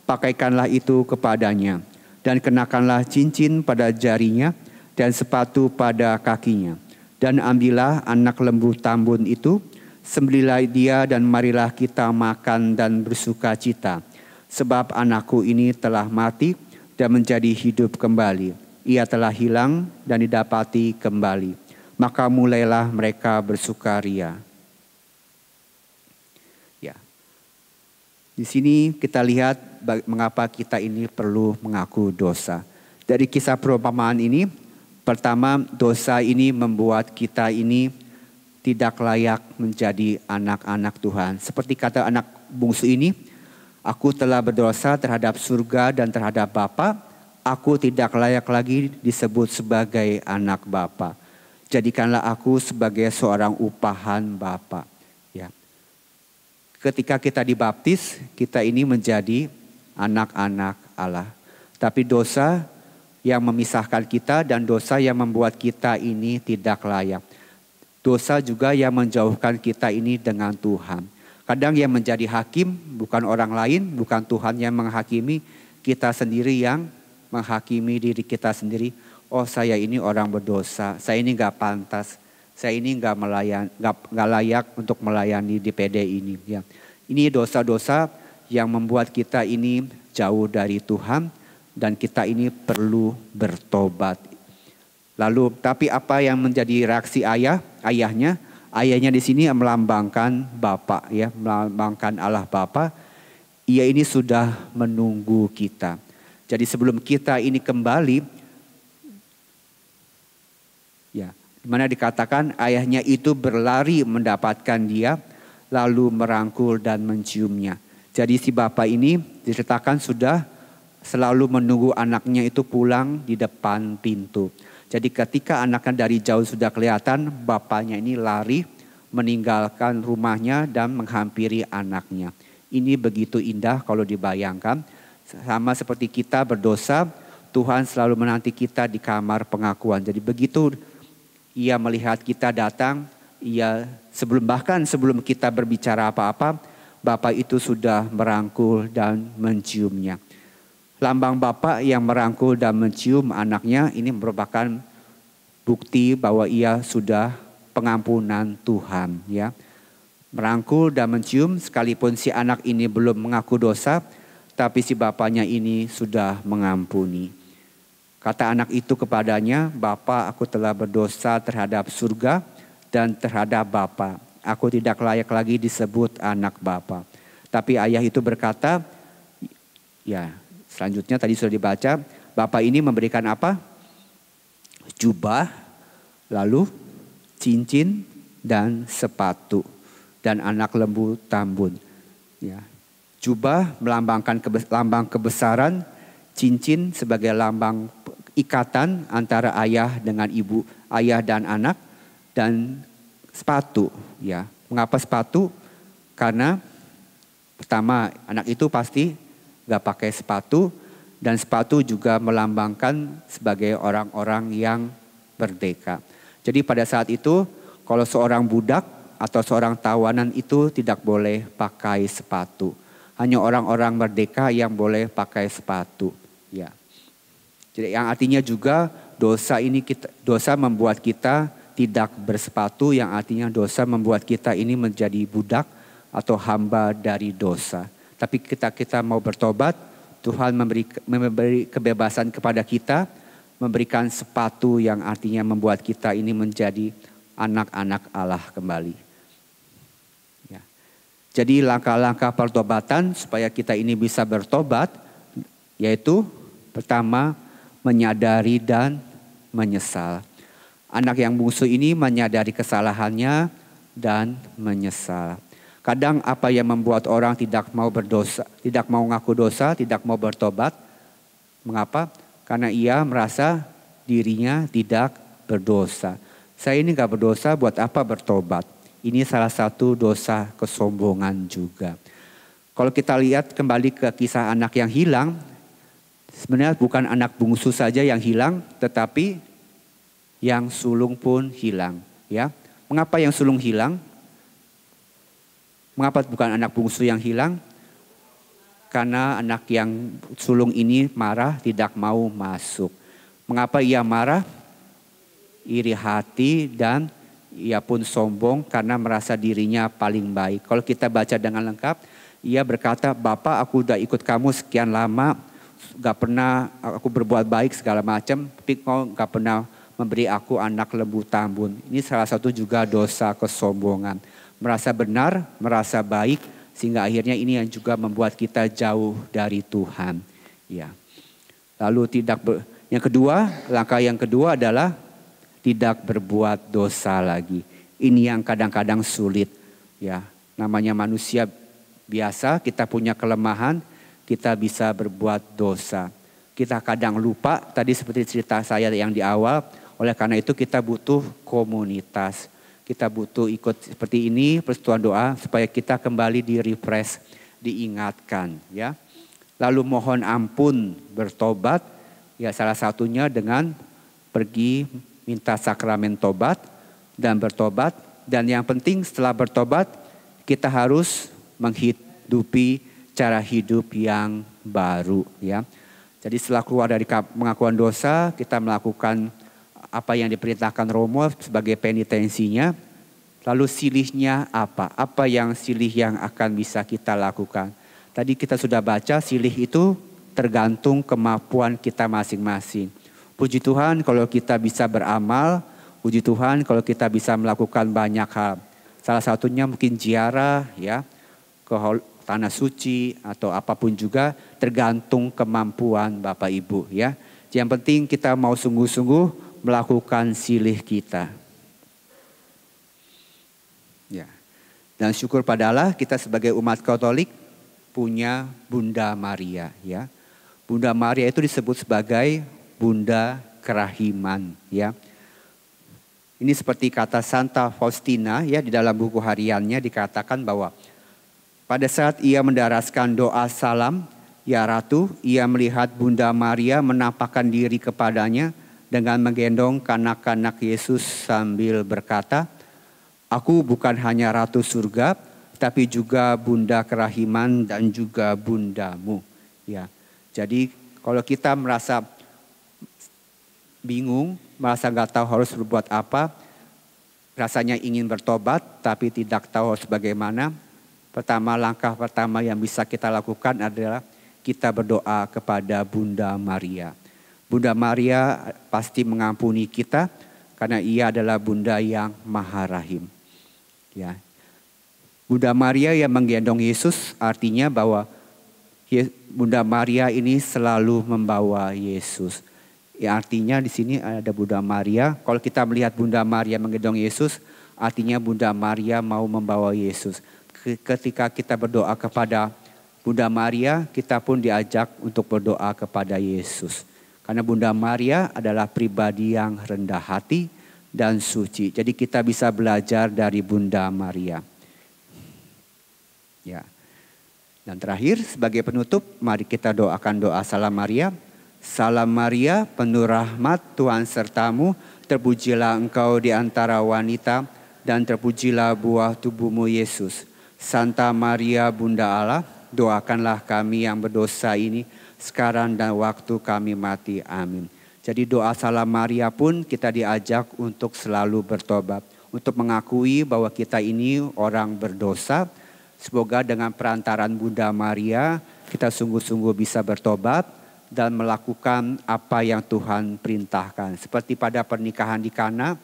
pakaikanlah itu kepadanya, dan kenakanlah cincin pada jarinya dan sepatu pada kakinya. Dan ambillah anak lembu tambun itu, sembelihlah dia dan marilah kita makan dan bersuka cita. Sebab anakku ini telah mati dan menjadi hidup kembali. Ia telah hilang dan didapati kembali. Maka mulailah mereka bersukaria. Ya. Di sini kita lihat mengapa kita ini perlu mengaku dosa. Dari kisah perumpamaan ini, pertama, dosa ini membuat kita ini tidak layak menjadi anak-anak Tuhan. Seperti kata anak bungsu ini, aku telah berdosa terhadap surga dan terhadap Bapa. Aku tidak layak lagi disebut sebagai anak Bapa. Jadikanlah aku sebagai seorang upahan Bapa. Ya. Ketika kita dibaptis, kita ini menjadi anak-anak Allah. Tapi dosa yang memisahkan kita dan dosa yang membuat kita ini tidak layak. Dosa juga yang menjauhkan kita ini dengan Tuhan. Kadang yang menjadi hakim bukan orang lain, bukan Tuhan yang menghakimi, kita sendiri yang menghakimi diri kita sendiri. Oh, saya ini orang berdosa, saya ini gak pantas, saya ini gak layak untuk melayani di PD ini. Ya. Ini dosa-dosa yang membuat kita ini jauh dari Tuhan dan kita ini perlu bertobat. Lalu, tapi apa yang menjadi reaksi ayahnya? Ayahnya di sini melambangkan Bapa, ya, melambangkan Allah Bapa. Ia ini sudah menunggu kita. Jadi sebelum kita ini kembali, ya, dimana dikatakan ayahnya itu berlari mendapatkan dia, lalu merangkul dan menciumnya. Jadi si Bapa ini diceritakan sudah selalu menunggu anaknya itu pulang di depan pintu. Jadi ketika anaknya dari jauh sudah kelihatan, bapaknya ini lari meninggalkan rumahnya dan menghampiri anaknya. Ini begitu indah kalau dibayangkan. Sama seperti kita berdosa, Tuhan selalu menanti kita di kamar pengakuan. Jadi begitu ia melihat kita datang, bahkan sebelum kita berbicara apa-apa, Bapa itu sudah merangkul dan menciumnya. Lambang Bapa yang merangkul dan mencium anaknya ini merupakan bukti bahwa ia sudah pengampunan Tuhan, ya. Merangkul dan mencium sekalipun si anak ini belum mengaku dosa, tapi si bapaknya ini sudah mengampuni. Kata anak itu kepadanya, "Bapa, aku telah berdosa terhadap surga dan terhadap Bapa. Aku tidak layak lagi disebut anak Bapa." Tapi ayah itu berkata, ya, selanjutnya tadi sudah dibaca, Bapak ini memberikan apa? Jubah, lalu cincin dan sepatu dan anak lembu tambun. Ya. Jubah melambangkan lambang kebesaran, cincin sebagai lambang ikatan antara ayah dengan ibu, ayah dan anak, dan sepatu. Ya. Mengapa sepatu? Karena pertama anak itu pasti gak pakai sepatu, dan sepatu juga melambangkan sebagai orang-orang yang merdeka. Jadi pada saat itu kalau seorang budak atau seorang tawanan itu tidak boleh pakai sepatu. Hanya orang-orang merdeka yang boleh pakai sepatu. Ya. Jadi yang artinya juga dosa membuat kita tidak bersepatu, yang artinya dosa membuat kita ini menjadi budak atau hamba dari dosa. Tapi kita mau bertobat, Tuhan memberi kebebasan kepada kita, memberikan sepatu yang artinya membuat kita ini menjadi anak-anak Allah kembali. Ya. Jadi langkah-langkah pertobatan supaya kita ini bisa bertobat, yaitu pertama menyadari dan menyesal. Anak yang bungsu ini menyadari kesalahannya dan menyesal. Kadang apa yang membuat orang tidak mau berdosa, tidak mau ngaku dosa, tidak mau bertobat. Mengapa? Karena ia merasa dirinya tidak berdosa. Saya ini gak berdosa, buat apa bertobat? Ini salah satu dosa kesombongan juga. Kalau kita lihat kembali ke kisah anak yang hilang, sebenarnya bukan anak bungsu saja yang hilang, tetapi yang sulung pun hilang. Ya, mengapa yang sulung hilang? Mengapa bukan anak bungsu yang hilang? Karena anak yang sulung ini marah, tidak mau masuk. Mengapa ia marah? Iri hati dan ia pun sombong karena merasa dirinya paling baik. Kalau kita baca dengan lengkap, ia berkata, "Bapak, aku udah ikut kamu sekian lama, gak pernah aku berbuat baik segala macam, tapi kau gak pernah memberi aku anak lembu tambun." Ini salah satu juga dosa kesombongan. Merasa benar, merasa baik, sehingga akhirnya ini yang juga membuat kita jauh dari Tuhan. Ya. Lalu yang kedua, langkah yang kedua adalah tidak berbuat dosa lagi. Ini yang kadang-kadang sulit. Ya, namanya manusia biasa, kita punya kelemahan, kita bisa berbuat dosa. Kita kadang lupa, tadi seperti cerita saya yang di awal, Oleh karena itu kita butuh komunitas. Kita butuh ikut seperti ini, persekutuan doa supaya kita kembali di-refresh, diingatkan ya. Lalu mohon ampun, bertobat, ya salah satunya dengan pergi minta sakramen tobat dan bertobat. Dan yang penting setelah bertobat kita harus menghidupi cara hidup yang baru ya. Jadi setelah keluar dari pengakuan dosa, kita melakukan apa yang diperintahkan Romo sebagai penitensinya. Lalu silihnya apa? Apa yang silih yang akan bisa kita lakukan? Tadi kita sudah baca silih itu tergantung kemampuan kita masing-masing. Puji Tuhan kalau kita bisa beramal, puji Tuhan kalau kita bisa melakukan banyak hal. Salah satunya mungkin ziarah ya, ke tanah suci atau apapun juga tergantung kemampuan Bapak Ibu ya. Yang penting kita mau sungguh-sungguh melakukan silih kita. Ya. Dan syukur pada Allah kita sebagai umat Katolik punya Bunda Maria ya. Bunda Maria itu disebut sebagai Bunda Kerahiman ya. Ini seperti kata Santa Faustina ya, di dalam buku hariannya dikatakan bahwa pada saat ia mendaraskan doa salam, ya Ratu, ia melihat Bunda Maria menampakkan diri kepadanya dengan menggendong kanak-kanak Yesus sambil berkata, "Aku bukan hanya Ratu Surga, tapi juga Bunda Kerahiman dan juga Bundamu." Ya, jadi kalau kita merasa bingung, merasa nggak tahu harus berbuat apa, rasanya ingin bertobat tapi tidak tahu harus bagaimana. Langkah pertama yang bisa kita lakukan adalah kita berdoa kepada Bunda Maria. Bunda Maria pasti mengampuni kita karena ia adalah Bunda yang Maha Rahim. Ya. Bunda Maria yang menggendong Yesus artinya bahwa Bunda Maria ini selalu membawa Yesus. Ya, artinya di sini ada Bunda Maria. Kalau kita melihat Bunda Maria menggendong Yesus, artinya Bunda Maria mau membawa Yesus. Ketika kita berdoa kepada Bunda Maria, kita pun diajak untuk berdoa kepada Yesus. Karena Bunda Maria adalah pribadi yang rendah hati dan suci. Jadi kita bisa belajar dari Bunda Maria. Ya. Dan terakhir sebagai penutup, mari kita doakan doa Salam Maria. Salam Maria, penuh rahmat, Tuhan sertamu, terpujilah engkau di antara wanita dan terpujilah buah tubuhmu Yesus. Santa Maria Bunda Allah, doakanlah kami yang berdosa ini sekarang dan waktu kami mati. Amin. Jadi doa Salam Maria pun kita diajak untuk selalu bertobat. Untuk mengakui bahwa kita ini orang berdosa. Semoga dengan perantaran Bunda Maria kita sungguh-sungguh bisa bertobat dan melakukan apa yang Tuhan perintahkan. Seperti pada pernikahan di Kana,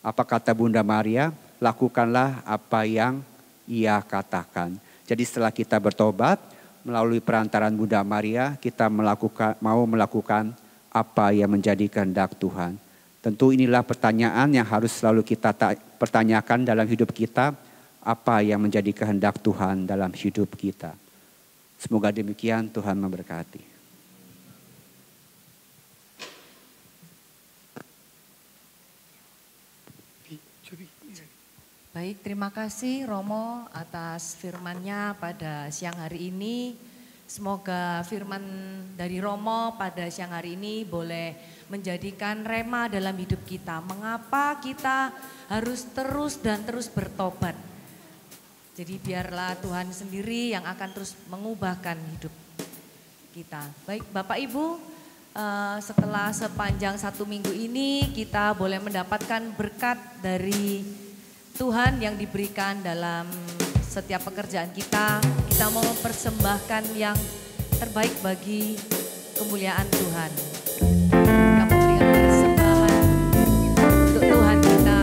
apa kata Bunda Maria? Lakukanlah apa yang ia katakan. Jadi setelah kita bertobat melalui perantaran Bunda Maria, kita mau melakukan apa yang menjadi kehendak Tuhan. Tentu inilah pertanyaan yang harus selalu kita pertanyakan dalam hidup kita, apa yang menjadi kehendak Tuhan dalam hidup kita. Semoga demikian, Tuhan memberkati. Baik, terima kasih Romo atas firman-Nya pada siang hari ini. Semoga firman dari Romo pada siang hari ini boleh menjadikan rema dalam hidup kita. Mengapa kita harus terus dan terus bertobat. Jadi biarlah Tuhan sendiri yang akan terus mengubahkan hidup kita. Baik Bapak Ibu, setelah sepanjang 1 minggu ini kita boleh mendapatkan berkat dari Tuhan yang diberikan dalam setiap pekerjaan kita. Kita mau mempersembahkan yang terbaik bagi kemuliaan Tuhan. Kita memberikan persembahan untuk Tuhan kita.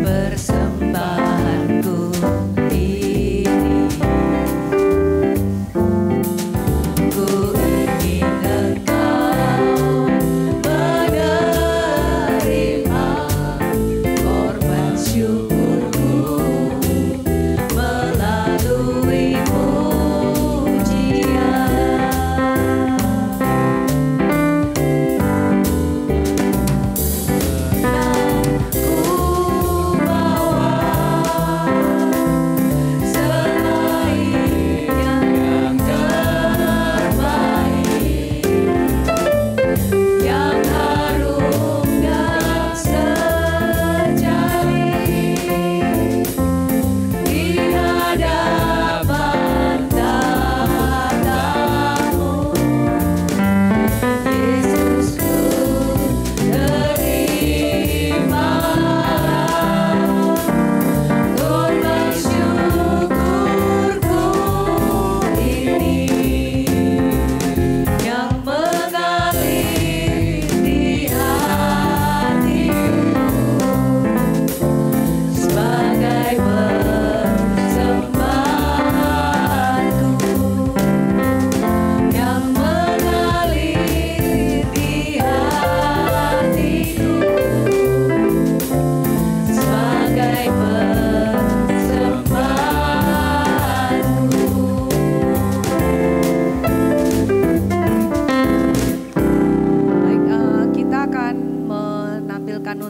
Persembahanku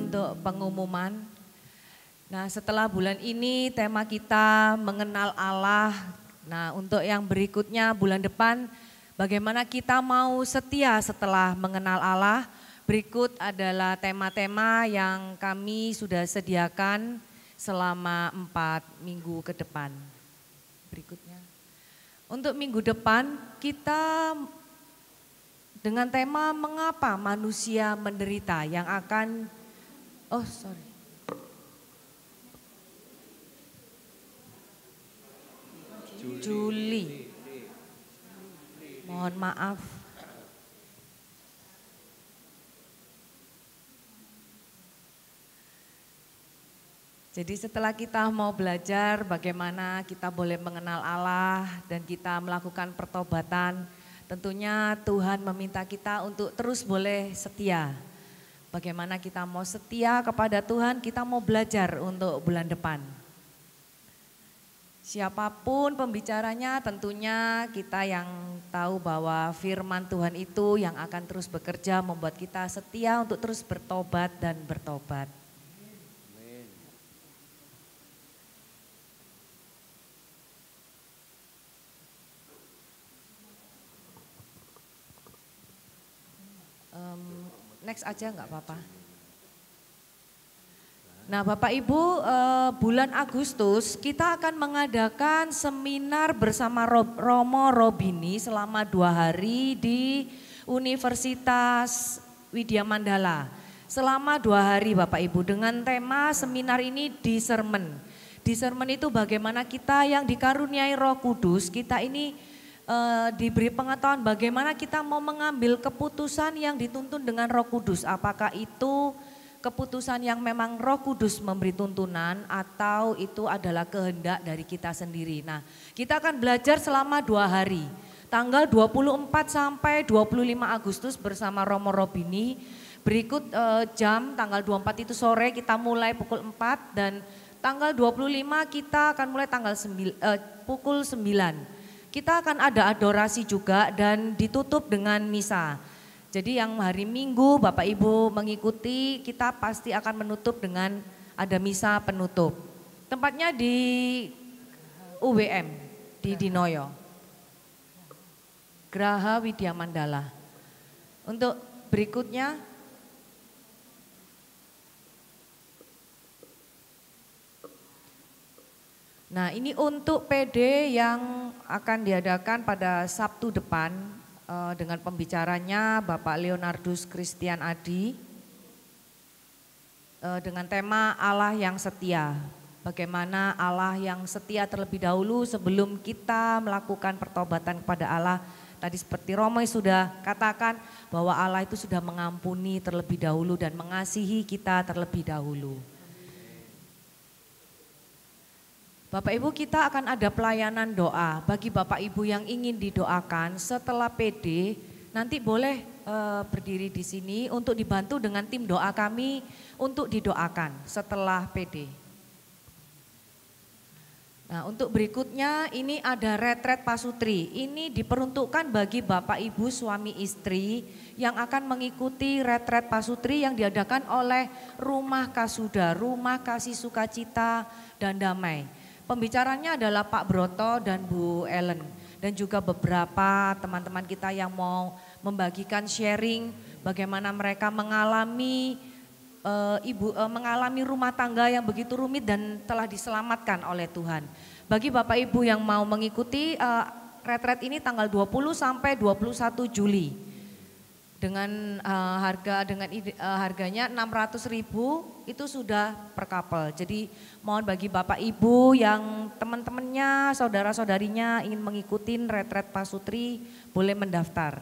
untuk pengumuman. Nah, setelah bulan ini tema kita mengenal Allah. Nah, untuk yang berikutnya bulan depan bagaimana kita mau setia setelah mengenal Allah. Berikut adalah tema-tema yang kami sudah sediakan selama 4 minggu ke depan. Berikutnya. Untuk minggu depan kita dengan tema mengapa manusia menderita yang akan, Juli. Mohon maaf. Jadi setelah kita mau belajar bagaimana kita boleh mengenal Allah dan kita melakukan pertobatan, tentunya Tuhan meminta kita untuk terus boleh setia. Bagaimana kita mau setia kepada Tuhan, kita mau belajar untuk bulan depan. Siapapun pembicaranya, tentunya kita yang tahu bahwa firman Tuhan itu yang akan terus bekerja membuat kita setia untuk terus bertobat dan bertobat. Next aja nggak apa-apa. Nah Bapak Ibu, bulan Agustus kita akan mengadakan seminar bersama Romo Robini selama 2 hari di Universitas Widya Mandala. Selama 2 hari Bapak Ibu dengan tema seminar ini discernment. Discernment itu bagaimana kita yang dikaruniai Roh Kudus, kita ini diberi pengetahuan bagaimana kita mau mengambil keputusan yang dituntun dengan Roh Kudus. Apakah itu keputusan yang memang Roh Kudus memberi tuntunan atau itu adalah kehendak dari kita sendiri. Nah, kita akan belajar selama 2 hari. Tanggal 24 sampai 25 Agustus bersama Romo Robini. Berikut jam tanggal 24 itu sore kita mulai pukul 4 dan tanggal 25 kita akan mulai pukul 9. Kita akan ada adorasi juga dan ditutup dengan misa. Jadi yang hari Minggu Bapak Ibu mengikuti, kita pasti akan menutup dengan ada misa penutup. Tempatnya di UWM, di Dinoyo. Graha Widya Mandala. Untuk berikutnya, nah ini untuk PD yang akan diadakan pada Sabtu depan dengan pembicaranya Bapak Leonardus Christian Adi dengan tema Allah yang setia. Bagaimana Allah yang setia terlebih dahulu sebelum kita melakukan pertobatan kepada Allah. Tadi seperti Romo sudah katakan bahwa Allah itu sudah mengampuni terlebih dahulu dan mengasihi kita terlebih dahulu. Bapak Ibu kita akan ada pelayanan doa bagi Bapak Ibu yang ingin didoakan setelah PD nanti boleh berdiri di sini untuk dibantu dengan tim doa kami untuk didoakan setelah PD. Nah untuk berikutnya ini ada retret pasutri, ini diperuntukkan bagi Bapak Ibu suami istri yang akan mengikuti retret pasutri yang diadakan oleh Rumah Kasuda, Rumah Kasih Sukacita dan Damai. Pembicaranya adalah Pak Broto dan Bu Ellen dan juga beberapa teman-teman kita yang mau membagikan sharing bagaimana mereka mengalami mengalami rumah tangga yang begitu rumit dan telah diselamatkan oleh Tuhan. Bagi Bapak Ibu yang mau mengikuti retret ini tanggal 20 sampai 21 Juli. Dengan harganya 600.000 itu sudah per couple. Jadi mohon bagi Bapak Ibu yang teman-temannya, saudara-saudarinya ingin mengikuti retret pasutri boleh mendaftar.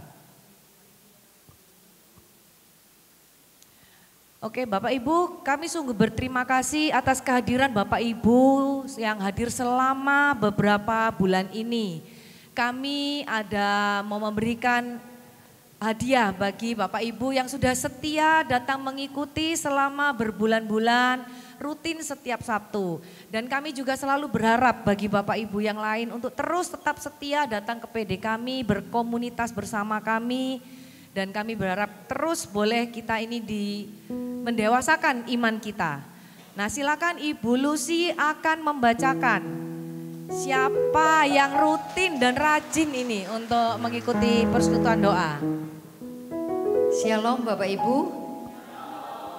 Oke Bapak Ibu, kami sungguh berterima kasih atas kehadiran Bapak Ibu yang hadir selama beberapa bulan ini. Kami mau memberikan hadiah bagi Bapak Ibu yang sudah setia datang mengikuti selama berbulan-bulan rutin setiap Sabtu. Dan kami juga selalu berharap bagi Bapak Ibu yang lain untuk terus tetap setia datang ke PD kami, berkomunitas bersama kami. Dan kami berharap terus boleh kita ini mendewasakan iman kita. Nah, silakan Ibu Lucy akan membacakan. Siapa yang rutin dan rajin ini untuk mengikuti persekutuan doa? Shalom Bapak Ibu.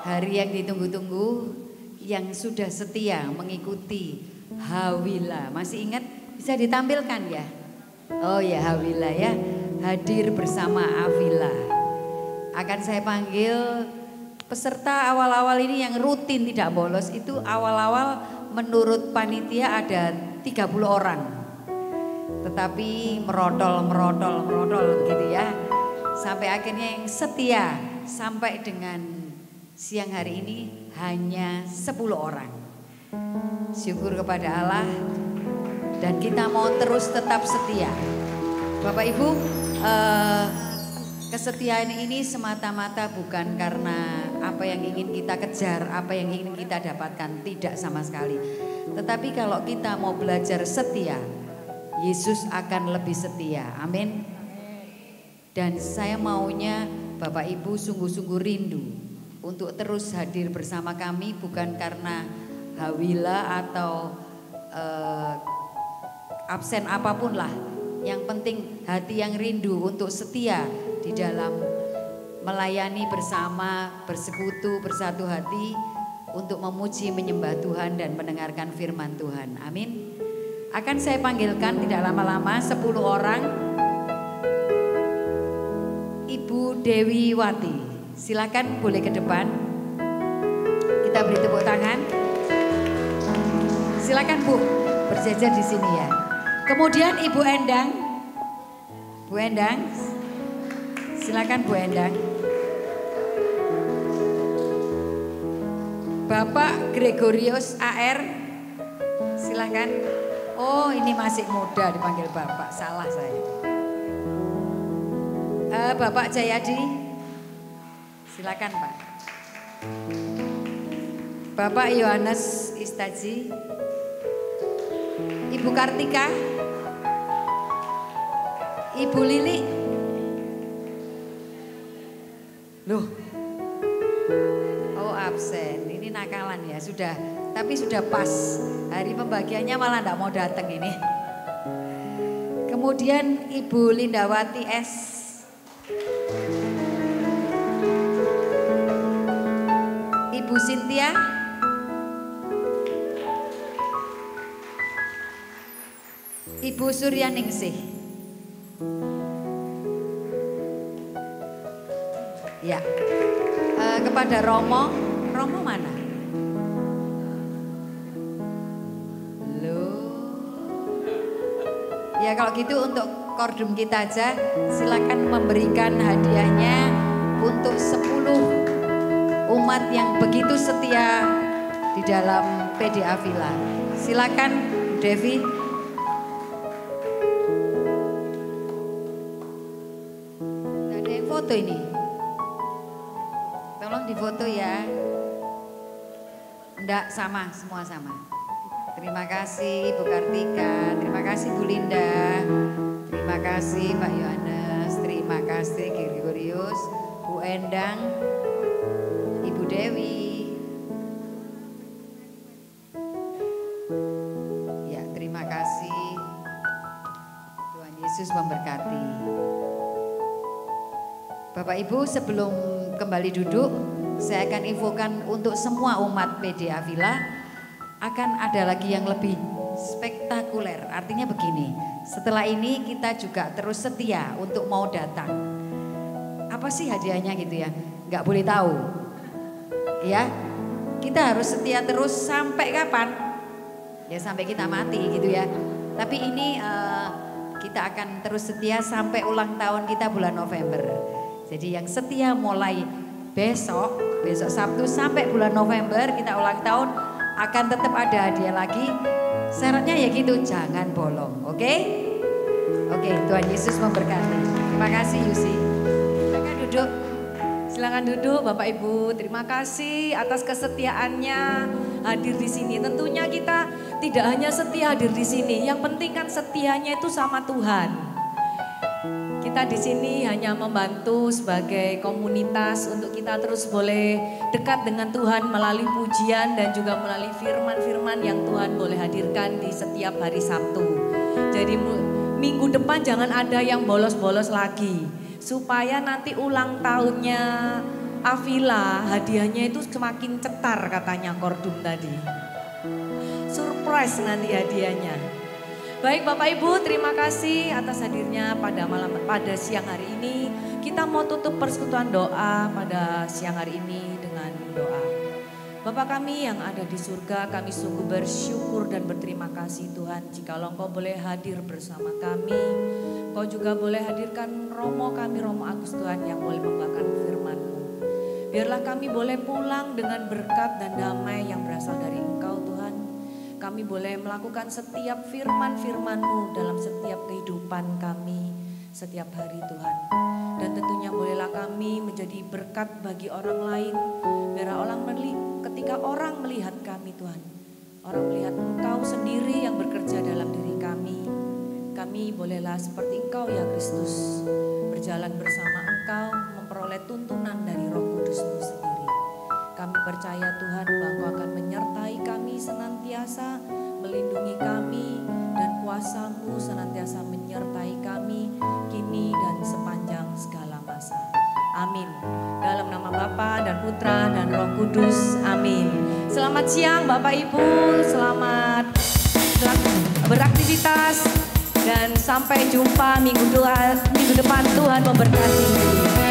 Hari yang ditunggu-tunggu, yang sudah setia mengikuti Hawila. Masih ingat? Bisa ditampilkan ya? Oh ya, Hawila ya. Hadir bersama Avila. Akan saya panggil peserta awal-awal ini yang rutin tidak bolos. Itu awal-awal menurut panitia ada 30 orang. Tetapi merotol begitu ya. Sampai akhirnya yang setia sampai dengan siang hari ini hanya 10 orang. Syukur kepada Allah dan kita mau terus tetap setia. Bapak Ibu, kesetiaan ini semata-mata bukan karena apa yang ingin kita kejar, apa yang ingin kita dapatkan, tidak sama sekali. Tetapi kalau kita mau belajar setia, Yesus akan lebih setia. Amin. Dan saya maunya Bapak Ibu sungguh-sungguh rindu untuk terus hadir bersama kami, bukan karena Hawila atau absen apapun lah. Yang penting hati yang rindu untuk setia di dalam melayani bersama, bersekutu, bersatu hati untuk memuji, menyembah Tuhan dan mendengarkan firman Tuhan. Amin. Akan saya panggilkan tidak lama-lama 10 orang. Ibu Dewi Wati, silakan boleh ke depan. Kita beri tepuk tangan. Silakan Bu, berjajar di sini ya. Kemudian Ibu Endang. Bu Endang. Silakan Bu Endang. Bapak Gregorius AR. Silakan. Oh, ini masih muda dipanggil Bapak, salah saya. Bapak Jayadi. Silakan Pak. Bapak Yohanes Istaji. Ibu Kartika. Ibu Lili. Loh. Oh absen, ini nakalan ya, sudah. Tapi sudah pas, hari pembagiannya malah enggak mau datang ini. Kemudian Ibu Lindawati S. Ibu Cynthia. Ibu Suryaningsih. Ya, kepada Romo mana? Loh. Ya kalau gitu untuk kordum kita aja, silakan memberikan hadiahnya untuk 10 umat yang begitu setia di dalam PD Avila. Silakan Devi. Gak ada yang foto ini. Tolong difoto ya. Enggak, sama, semua sama. Terima kasih Bu Kartika, terima kasih Bu Linda, terima kasih Pak Yohanes, terima kasih Gregorius, Bu Endang, Ibu Dewi. Ya, terima kasih. Tuhan Yesus memberkati. Bapak Ibu, sebelum kembali duduk, saya akan infokan untuk semua umat PD Avila akan ada lagi yang lebih spektakuler. Artinya begini, setelah ini kita juga terus setia untuk mau datang. Apa sih hadiahnya gitu ya? Nggak boleh tahu. Ya, kita harus setia terus sampai kapan? Ya sampai kita mati gitu ya. Tapi ini kita akan terus setia sampai ulang tahun kita bulan November. Jadi yang setia mulai besok Sabtu sampai bulan November kita ulang tahun, akan tetap ada hadiah lagi. Syaratnya ya gitu, jangan bolong, oke? Oke, Tuhan Yesus memberkati. Terima kasih Yusi. Silakan duduk. Silakan duduk Bapak Ibu. Terima kasih atas kesetiaannya hadir di sini. Tentunya kita tidak hanya setia hadir di sini, yang penting kan setianya itu sama Tuhan. Kita Kita di sini hanya membantu sebagai komunitas untuk kita terus boleh dekat dengan Tuhan melalui pujian dan juga melalui firman-firman yang Tuhan boleh hadirkan di setiap hari Sabtu. Jadi minggu depan jangan ada yang bolos-bolos lagi. Supaya nanti ulang tahunnya Avila hadiahnya itu semakin cetar katanya Kordum tadi. Surprise nanti hadiahnya. Baik Bapak Ibu, terima kasih atas hadirnya pada siang hari ini. Kita mau tutup persekutuan doa pada siang hari ini dengan doa. Bapa kami yang ada di surga, kami sungguh bersyukur dan berterima kasih Tuhan. Jikalau Engkau boleh hadir bersama kami, Engkau juga boleh hadirkan Romo kami, Romo Agus Tuhan yang boleh membawakan firman-Mu. Biarlah kami boleh pulang dengan berkat dan damai yang berasal dari Engkau Tuhan. Kami boleh melakukan setiap firman-firman-Mu dalam setiap kehidupan kami setiap hari Tuhan. Dan tentunya bolehlah kami menjadi berkat bagi orang lain. Biar ketika orang melihat kami Tuhan, orang melihat Engkau sendiri yang bekerja dalam diri kami. Kami bolehlah seperti Engkau ya Kristus, berjalan bersama Engkau, memperoleh tuntunan dari Roh Kudus-Mu sendiri. Kami percaya Tuhan bahwa Engkau akan menyertai kami senantiasa, melindungi kami, dan kuasa-Mu senantiasa menyertai kami kini dan sepanjang segala masa. Amin. Dalam nama Bapa dan Putra dan Roh Kudus. Amin. Selamat siang Bapak Ibu, selamat beraktivitas dan sampai jumpa minggu depan. Tuhan memberkati.